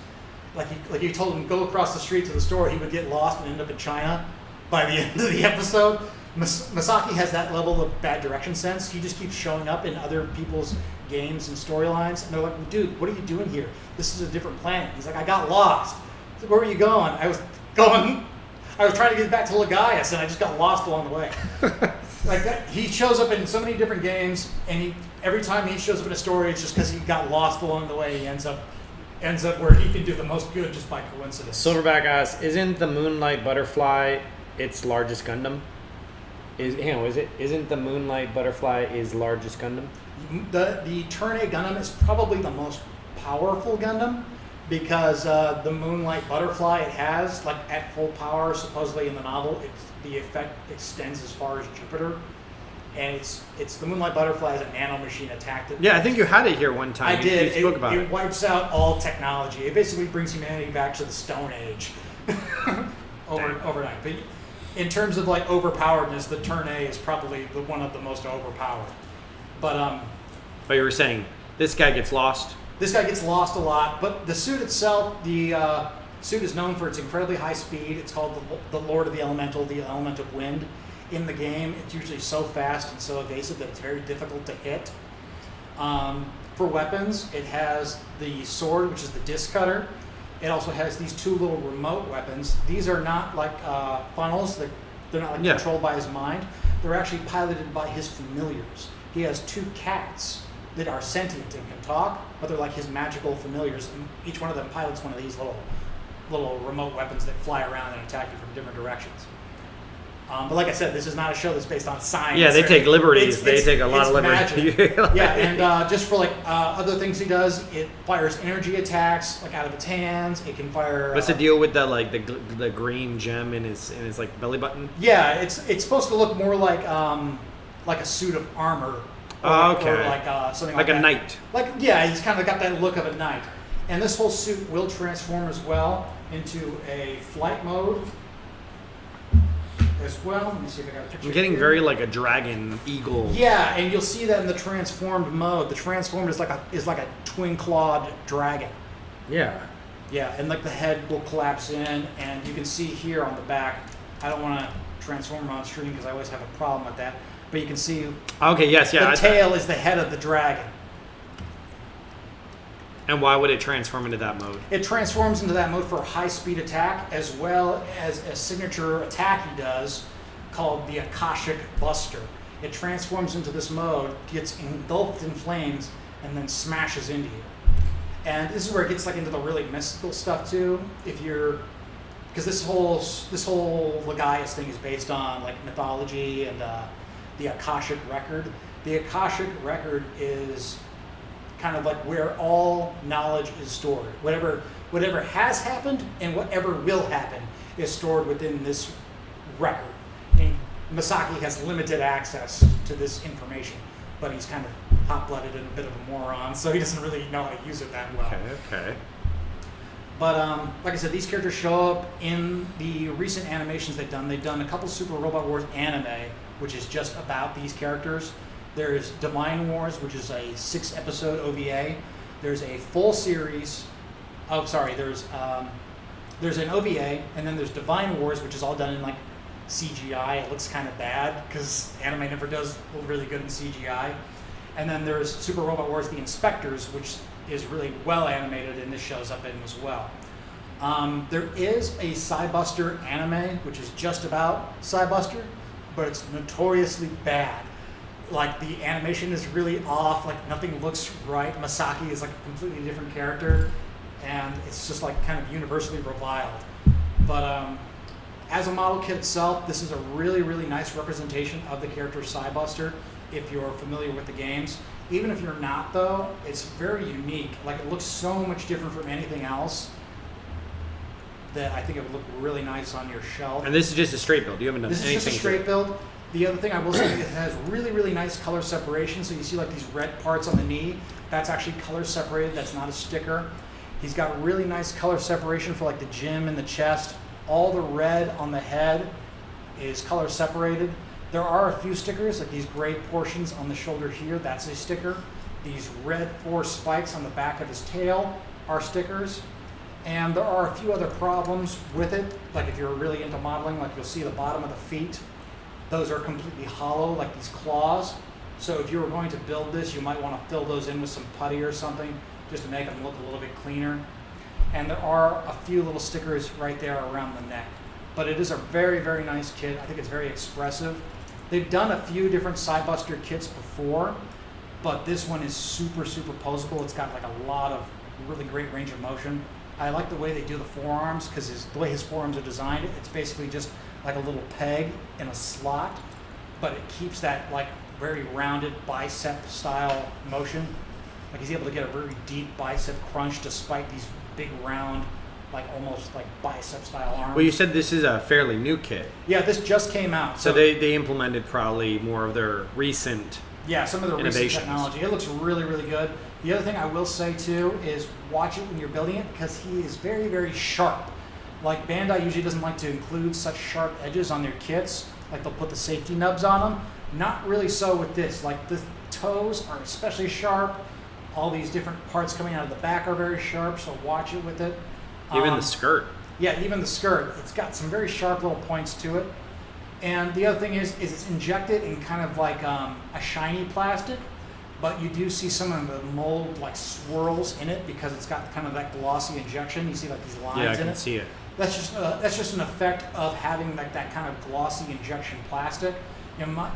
Like you told him go across the street to the store, he would get lost and end up in China by the end of the episode. Masaki has that level of bad direction sense. He just keeps showing up in other people's games and storylines, and they're like, dude, what are you doing here? This is a different planet. He's like, I got lost. He's like, where were you going? I was trying to get back to Lagaius, and I just got lost along the way. Like that, he shows up in so many different games, and every time he shows up in a story, it's just because he got lost along the way. He ends up where he can do the most good just by coincidence. Silverback asks, isn't the Moonlight Butterfly its largest Gundam? Isn't the Moonlight Butterfly its largest Gundam? The Turn A Gundam is probably the most powerful Gundam because the Moonlight Butterfly it has, like at full power, supposedly in the novel, the effect extends as far as Jupiter. And it's the Moonlight Butterfly is a nanomachine attack. Yeah, I think you had it here one time. I did. You spoke about it. It wipes out all technology. It basically brings humanity back to the Stone Age overnight. But in terms of like overpoweredness, the Turn A is probably one of the most overpowered. But you were saying this guy gets lost. This guy gets lost a lot. But the suit itself, the suit is known for its incredibly high speed. It's called the Lord of the Elemental, the Element of Wind. In the game, it's usually so fast and so evasive that it's very difficult to hit. For weapons, it has the sword, which is the disc cutter. It also has these two little remote weapons. These are not like funnels. They're not like controlled by his mind. They're actually piloted by his familiars. He has two cats that are sentient and can talk, but they're like his magical familiars. And each one of them pilots one of these little remote weapons that fly around and attack you from different directions. But like I said, this is not a show that's based on science. Yeah, they take liberties. They take a lot of liberties. Yeah, and just for like other things he does, it fires energy attacks like out of its hands. It can fire. What's the deal with the green gem in his like belly button? Yeah, it's supposed to look more like a suit of armor. Okay. Or like something like a that. knight. He's kind of got that look of a knight. And this whole suit will transform as well into a flight mode. As well. Let me see if I got a picture. I'm getting here. very like a dragon eagle. Yeah, and you'll see that in the transformed mode. The transformed is like a twin-clawed dragon. Yeah. Yeah, and like the head will collapse in, and you can see here on the back. I don't want to transform on stream because I always have a problem with that. But you can see. Okay. Yes. Yeah. The tail is the head of the dragon. And why would it transform into that mode? It transforms into that mode for a high-speed attack, as well as a signature attack he does called the Akashic Buster. It transforms into this mode, gets engulfed in flames, and then smashes into you. And this is where it gets like into the really mystical stuff too. Because this whole Lagaius thing is based on like mythology and the Akashic record. The Akashic record is kind of like where all knowledge is stored. Whatever has happened and whatever will happen is stored within this record. And Masaki has limited access to this information, but he's kind of hot-blooded and a bit of a moron, so he doesn't really know how to use it that well. Okay. But like I said, these characters show up in the recent animations they've done. They've done a couple Super Robot Wars anime, which is just about these characters. There's Divine Wars, which is a 6-episode OVA. There's a full series. Oh, sorry. There's an OVA, and then there's Divine Wars, which is all done in like CGI. It looks kind of bad because anime never does really good in CGI. And then there's Super Robot Wars: The Inspectors, which is really well animated, and this shows up in as well. There is a Cybuster anime, which is just about Cybuster, but it's notoriously bad. Like, the animation is really off, like nothing looks right. Masaki is like a completely different character, and it's just like kind of universally reviled. But as a model kit itself, this is a really, really nice representation of the character Cybuster, if you're familiar with the games. Even if you're not, though, it's very unique. Like, it looks so much different from anything else that I think it would look really nice on your shelf. And this is just a straight build. You haven't done This anything is just a straight build. The other thing I will say is it has really, really nice color separation. So you see like these red parts on the knee. That's actually color separated. That's not a sticker. He's got really nice color separation for like the gym and the chest. All the red on the head is color separated. There are a few stickers, like these gray portions on the shoulder here. That's a sticker. These red 4 spikes on the back of his tail are stickers. And there are a few other problems with it. Like if you're really into modeling, like you'll see the bottom of the feet. Those are completely hollow, like these claws. So if you were going to build this, you might want to fill those in with some putty or something, just to make them look a little bit cleaner. And there are a few little stickers right there around the neck. But it is a very, very nice kit. I think it's very expressive. They've done a few different Sidebuster kits before, but this one is super, super posable. It's got like a lot of really great range of motion. I like the way they do the forearms, because the way his forearms are designed, it's basically just like a little peg in a slot, but it keeps that like very rounded bicep style motion. Like he's able to get a very deep bicep crunch despite these big round, like almost like bicep style arms. Well, you said this is a fairly new kit. Yeah, this just came out. So they implemented probably more of their recent some of the recent technology. It looks really, really good. The other thing I will say too is watch it when you're building it, because he is very, very sharp. Like Bandai usually doesn't like to include such sharp edges on their kits. Like they'll put the safety nubs on them. Not really so with this. Like the toes are especially sharp. All these different parts coming out of the back are very sharp, so watch it with it. Even the skirt. Yeah, even the skirt. It's got some very sharp little points to it. And the other thing is it's injected in kind of like a shiny plastic, but you do see some of the mold like swirls in it because it's got kind of that glossy injection. You see like these lines in it. Yeah, I can see it. That's just an effect of having like that kind of glossy injection plastic. You know,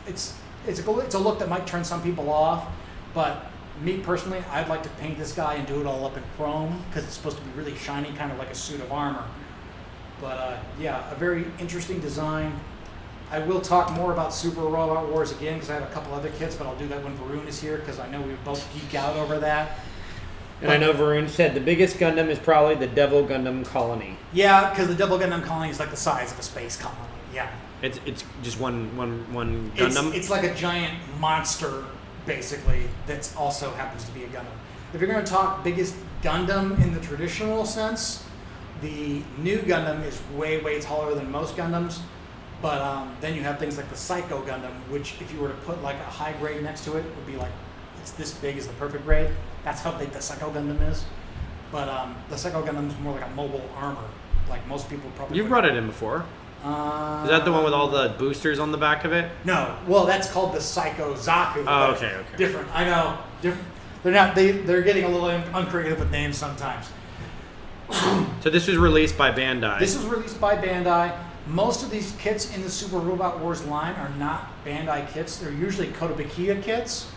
it's a look that might turn some people off, but me personally, I'd like to paint this guy and do it all up in chrome because it's supposed to be really shiny, kind of like a suit of armor. But yeah, a very interesting design. I will talk more about Super Robot Wars again because I have a couple other kits, but I'll do that when Varun is here because I know we both geek out over that. And I know Varun said the biggest Gundam is probably the Devil Gundam Colony. Yeah, because the Devil Gundam Colony is like the size of a space colony. Yeah. It's just one Gundam. It's like a giant monster, basically, that's also happens to be a Gundam. If you're going to talk biggest Gundam in the traditional sense, the new Gundam is way, way taller than most Gundams. But then you have things like the Psycho Gundam, which if you were to put like a high grade next to it, would be like, it's this big is the perfect grade. That's how big the Psycho Gundam is. But the Psycho Gundam is more like a mobile armor. Like most people probably. You've brought it in before. Is that the one with all the boosters on the back of it? No. Well, that's called the Psycho Zaku. Oh, okay. Different. I know. Different. They're not. They're getting a little uncreative with names sometimes. So this was released by Bandai. This was released by Bandai. Most of these kits in the Super Robot Wars line are not Bandai kits. They're usually Kotobukiya kits.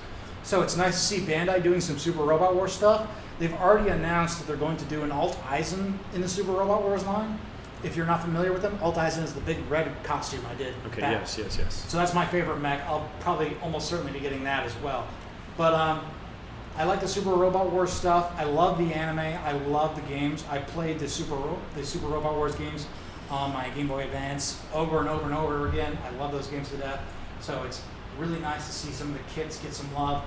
So it's nice to see Bandai doing some Super Robot Wars stuff. They've already announced that they're going to do an Alt Eisen in the Super Robot Wars line. If you're not familiar with them, Alt Eisen is the big red costume I did. Okay, back. yes. So that's my favorite mech. I'll probably almost certainly be getting that as well. But I like the Super Robot Wars stuff. I love the anime. I love the games. I played the Super Robot Wars games on my Game Boy Advance over and over and over again. I love those games to death. So it's really nice to see some of the kits get some love,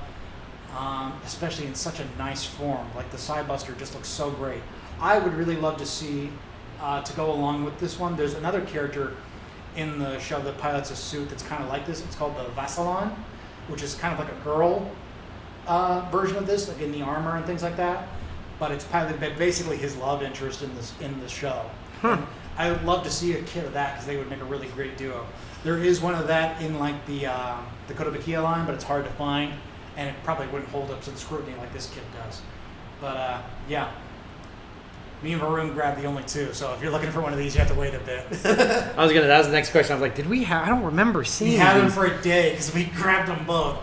especially in such a nice form. Like the Sidebuster just looks so great. I would really love to see, to go along with this one, there's another character in the show that pilots a suit that's kind of like this. It's called the Vassalon, which is kind of like a girl version of this, like in the armor and things like that. But it's piloted by basically his love interest in the show. I would love to see a kit of that because they would make a really great duo. There is one of that in like the Kotobukiya line, but it's hard to find, and it probably wouldn't hold up to the scrutiny like this kit does. But yeah. Me and Varun grabbed the only 2, so if you're looking for one of these, you have to wait a bit. that was the next question. I was like, did we have? I don't remember seeing. We had them for a day because we grabbed them both.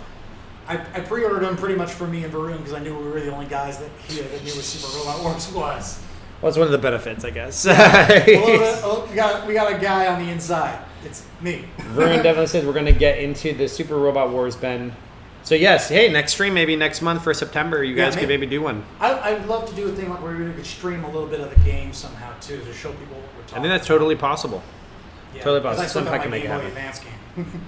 I pre-ordered them pretty much for me and Varun because I knew we were the only guys that knew what Super Robot Wars was. Well, it's one of the benefits, I guess. We got a guy on the inside. It's me. Varun definitely says we're going to get into the Super Robot Wars, Ben. So yes, hey, next stream, maybe next month for September, you guys could maybe do one. I'd love to do a thing like where we could stream a little bit of the game somehow too to show people what we're talking about. I think that's totally possible. Yeah, totally possible. I still got I my can make Game it Boy happen. Advance game.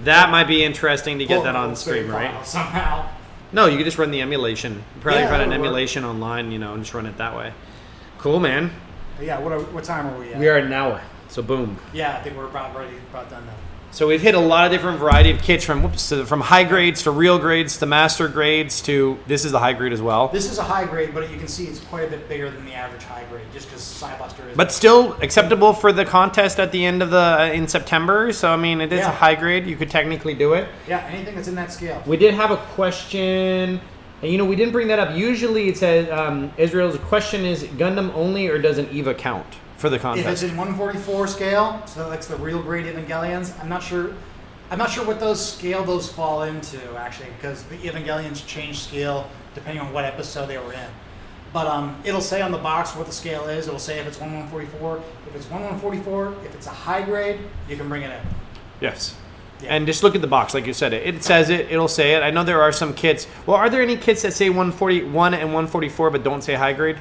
That might be interesting to get that on stream, right? Somehow. No, you could just run the emulation. Probably run an that'll emulation online, and just run it that way. Cool, man. Yeah, what time are we at? We are at an hour, so boom. Yeah, I think we're about done now. So we've hit a lot of different variety of kits from high grades to real grades to master grades to this is the high grade as well. This is a high grade, but you can see it's quite a bit bigger than the average high grade, just because Cybuster is. But still acceptable for the contest at the end of in September. So I mean, it is a high grade. You could technically do it. Yeah, anything that's in that scale. We did have a question, and we didn't bring that up. Usually it says Israel's question is Gundam only, or does an EVA count for the contest? If it's in 144 scale, so that's the real grade Evangelions. I'm not sure what those fall into actually, because the Evangelions change scale depending on what episode they were in. But it'll say on the box what the scale is. It'll say if it's 1144. If it's 1144, if it's a high grade, you can bring it in. Yes. Yeah. And just look at the box, like you said. It says it. It'll say it. I know there are some kits. Well, are there any kits that say 141 and 144 but don't say high grade?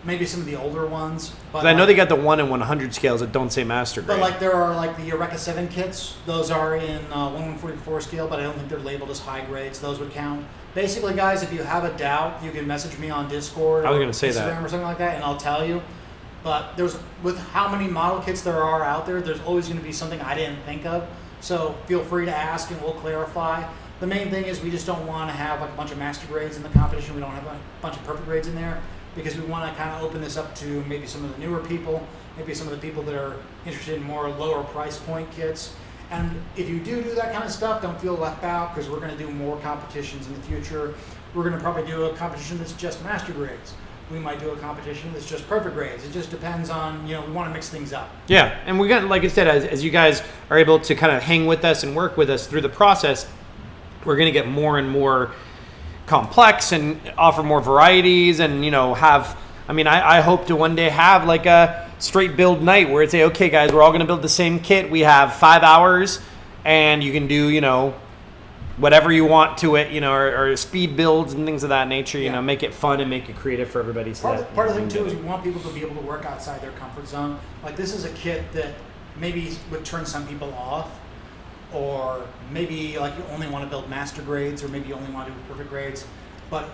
Maybe some of the older ones. But I know they got the 1 and 100 scales that don't say master grade. But there are the Eureka 7 kits. Those are in 1144 scale, but I don't think they're labeled as high grades. Those would count. Basically, guys, if you have a doubt, you can message me on Discord or Instagram or something like that, and I'll tell you. But with how many model kits there are out there, there's always going to be something I didn't think of. So feel free to ask, and we'll clarify. The main thing is we just don't want to have a bunch of master grades in the competition. We don't have a bunch of perfect grades in there, because we want to kind of open this up to maybe some of the newer people, maybe some of the people that are interested in more lower price point kits. And if you do that kind of stuff, don't feel left out, because we're going to do more competitions in the future. We're going to probably do a competition that's just master grades. We might do a competition that's just perfect grades. It just depends on, we want to mix things up. Yeah, and we got, like I said, as you guys are able to kind of hang with us and work with us through the process, we're going to get more and more complex and offer more varieties and, I hope to one day have like a straight build night where it's okay, guys, we're all going to build the same kit. We have 5 hours and you can do, whatever you want to it, or speed builds and things of that nature, make it fun and make it creative for everybody. So part of the thing too is we want people to be able to work outside their comfort zone. Like this is a kit that maybe would turn some people off, or maybe you only want to build master grades, or maybe you only want to do perfect grades. But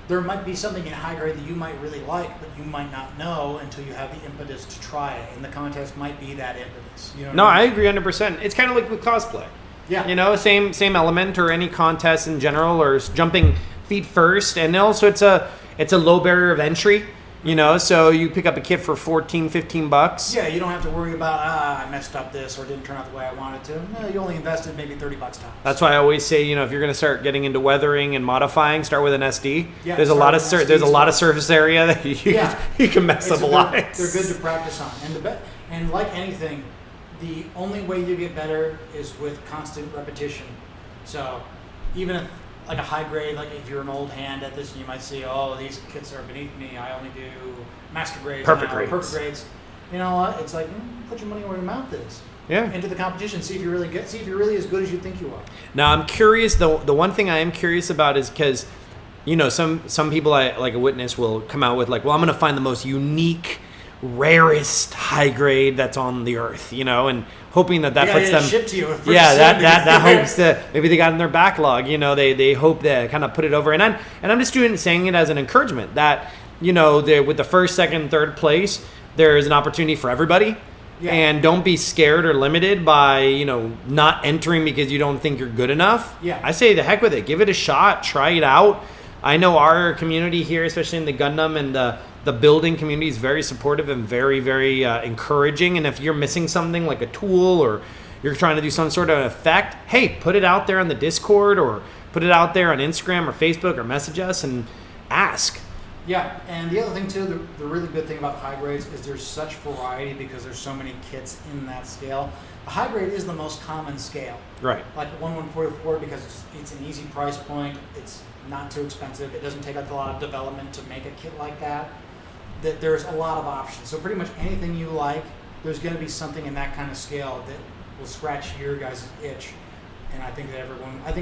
there might be something in high grade that you might really like, but you might not know until you have the impetus to try it. And the contest might be that impetus. I agree 100%. It's kind of like with cosplay. Yeah. Same element, or any contest in general, or jumping feet first. And also it's a low barrier of entry, so you pick up a kit for $14-15. Yeah, you don't have to worry about, I messed up this or didn't turn out the way I wanted to. No, you only invested maybe $30 tops. That's why I always say, if you're going to start getting into weathering and modifying, start with an SD. Yeah, there's a lot of surface area that you can mess up a lot. They're good to practice on. And like anything, the only way you get better is with constant repetition. So even if a high grade, if you're an old hand at this, and you might see, these kits are beneath me. I only do master grades. Perfect grades. You know what? It's put your money where your mouth is. Yeah. Into the competition. See if you're really as good as you think you are. Now I'm curious. The one thing I am curious about is because, some people like a witness will come out with I'm going to find the most unique, rarest high grade that's on the earth, and hoping that puts them shipped to you. That hopes that maybe they got in their backlog, they hope to kind of put it over, and I'm just saying it as an encouragement that with the first, second, third place there is an opportunity for everybody. Yeah. And don't be scared or limited by not entering because you don't think you're good enough. Yeah. I say the heck with it, give it a shot, try it out. I know our community here, especially in the Gundam and the building community, is very supportive and very, very encouraging. And if you're missing something like a tool, or you're trying to do some sort of effect, hey, put it out there on the Discord, or put it out there on Instagram or Facebook, or message us and ask. Yeah, and the other thing too, the really good thing about the high grades is there's such variety because there's so many kits in that scale. The high grade is the most common scale. Right. Like 1144 because it's an easy price point. It's not too expensive. It doesn't take a lot of development to make a kit like that. That there's a lot of options. So pretty much anything you like, there's going to be something in that kind of scale that will scratch your guys' itch. And I think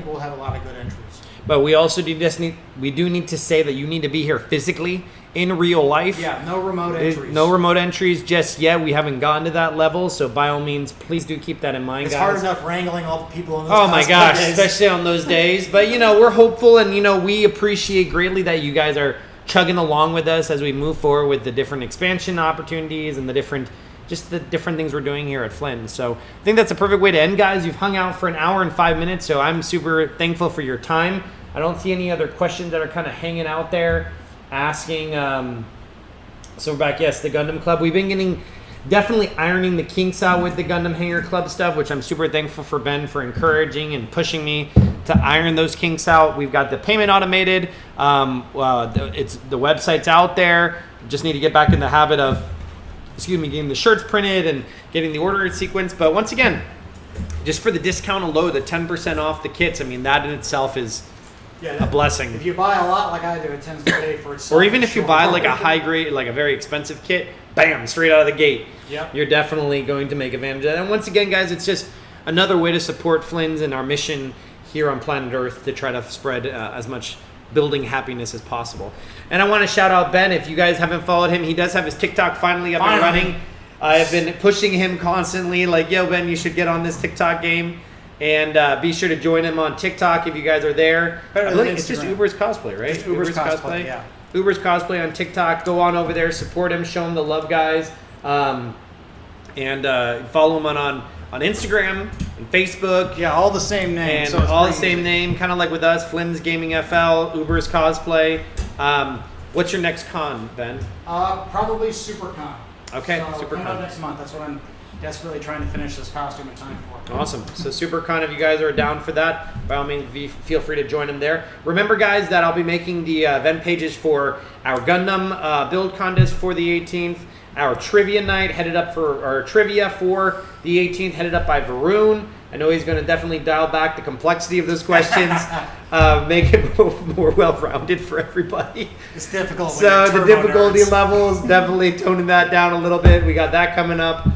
we'll have a lot of good entries. But we also do need to say that you need to be here physically in real life. Yeah, no remote entries. No remote entries just yet. We haven't gotten to that level, so by all means, please do keep that in mind, it's guys. hard enough wrangling all the people on those Oh my gosh, days. especially on those days. But we're hopeful, and we appreciate greatly that you guys are chugging along with us as we move forward with the different expansion opportunities and the different things we're doing here at Flynn. So I think that's a perfect way to end, guys. You've hung out for an hour and 5 minutes, so I'm super thankful for your time. I don't see any other questions that are kind of hanging out there asking. So we're back. Yes, the Gundam Club. We've been definitely ironing the kinks out with the Gundam Hangar Club stuff, which I'm super thankful for Ben for encouraging and pushing me to iron those kinks out. We've got the payment automated. The website's out there. Just need to get back in the habit of getting the shirts printed and getting the order sequence. But once again, just for the discount alone, the 10% off the kits, I mean, that in itself is a blessing. If you buy a lot like I do, it tends to pay for itself. Or even if you buy like a high grade, like a very expensive kit, bam, straight out of the gate. Yep. You're definitely going to make advantage of that. And once again, guys, it's just another way to support Flynn's and our mission here on planet Earth to try to spread as much building happiness as possible. And I want to shout out Ben. If you guys haven't followed him, he does have his TikTok finally up and running. I've been pushing him constantly, like, yo, Ben, you should get on this TikTok game. And be sure to join him on TikTok if you guys are there. It's just Uber's Cosplay, right? Just Uber's Cosplay, yeah. Uber's Cosplay on TikTok. Go on over there, support him, show him the love, guys. And follow him on Instagram and Facebook. Yeah, all the same name. And so it's all the pretty same easy. name, kind of like with us, Flynn's Gaming FL, Uber's Cosplay. What's your next con, Ben? Probably SuperCon. Okay, so SuperCon. coming up next month. That's what I'm desperately trying to finish this costume in time for. Awesome. So SuperCon, if you guys are down for that, by all means, feel free to join them there. Remember, guys, that I'll be making the event pages for our Gundam build contest for the 18th, our trivia night our trivia for the 18th, headed up by Varun. I know he's going to definitely dial back the complexity of those questions, make it more well-rounded for everybody. It's difficult. So the difficulty levels, definitely toning that down a little bit. We got that coming up.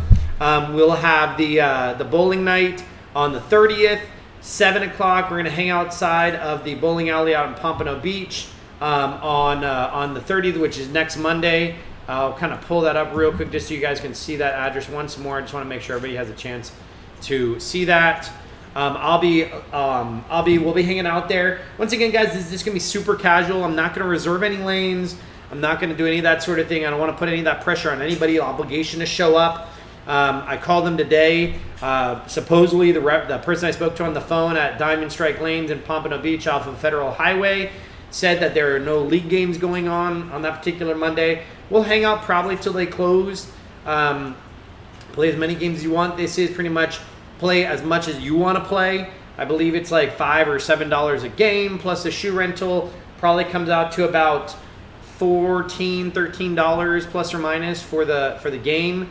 We'll have the bowling night on the 30th, 7 o'clock. We're going to hang outside of the bowling alley out in Pompano Beach on the 30th, which is next Monday. I'll kind of pull that up real quick just so you guys can see that address once more. I just want to make sure everybody has a chance to see that. We'll be hanging out there. Once again, guys, this is just going to be super casual. I'm not going to reserve any lanes. I'm not going to do any of that sort of thing. I don't want to put any of that pressure on anybody, obligation to show up. I called them today. Supposedly, the person I spoke to on the phone at Diamond Strike Lanes in Pompano Beach off of Federal Highway said that there are no league games going on that particular Monday. We'll hang out probably till they close. Play as many games as you want. This is pretty much play as much as you want to play. I believe it's like $5 or $7 a game plus the shoe rental. Probably comes out to about $13 plus or minus for the game.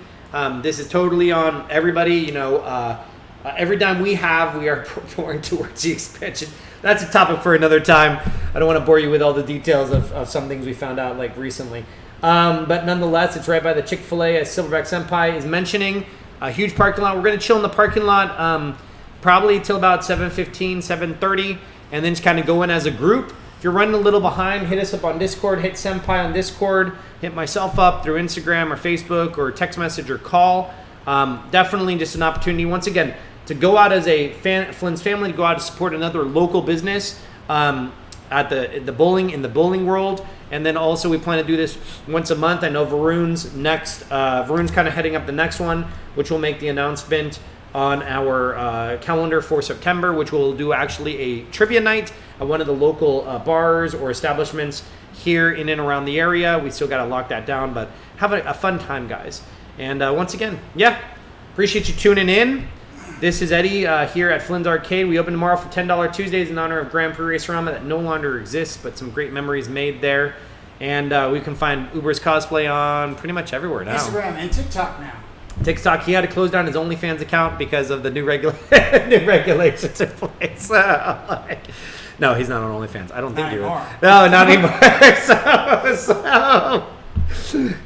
This is totally on everybody. Every dime we are pouring towards the expansion. That's a topic for another time. I don't want to bore you with all the details of some things we found out like recently. But nonetheless, it's right by the Chick-fil-A, as Silverback Senpai is mentioning. A huge parking lot. We're going to chill in the parking lot probably till about 7:15, 7:30, and then just kind of go in as a group. If you're running a little behind, hit us up on Discord. Hit Senpai on Discord. Hit myself up through Instagram or Facebook or text message or call. Definitely just an opportunity, once again, to go out as a Flynn's family, to go out to support another local business at the bowling world. And then also we plan to do this once a month. I know Varun's next. Varun's kind of heading up the next one, which will make the announcement on our calendar for September, which will do actually a trivia night at one of the local bars or establishments here in and around the area. We still got to lock that down, but have a fun time, guys. And once again, appreciate you tuning in. This is Eddie here at Flynn's Arcade. We open tomorrow for $10 Tuesdays in honor of Grand Prix Racerama that no longer exists, but some great memories made there. And we can find Uber's cosplay on pretty much everywhere now. Instagram and TikTok now. TikTok, he had to close down his OnlyFans account because of the new regulations in place. No, he's not on OnlyFans. I don't think you're. No, not anymore.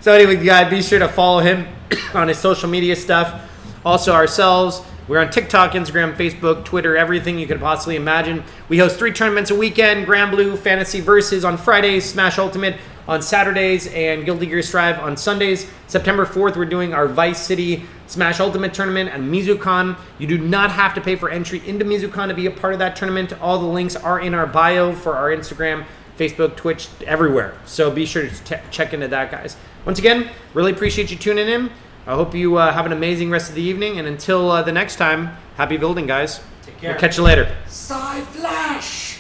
So anyway, guys, be sure to follow him on his social media stuff. Also, ourselves, we're on TikTok, Instagram, Facebook, Twitter, everything you could possibly imagine. We host 3 tournaments a weekend: Grand Blue, Fantasy Versus on Fridays, Smash Ultimate on Saturdays, and Guilty Gear Strive on Sundays. September 4th, we're doing our Vice City Smash Ultimate Tournament and MizuCon. You do not have to pay for entry into MizuCon to be a part of that tournament. All the links are in our bio for our Instagram, Facebook, Twitch, everywhere. So be sure to check into that, guys. Once again, really appreciate you tuning in. I hope you have an amazing rest of the evening. And until the next time, happy building, guys. Take care. We'll catch you later. Flash.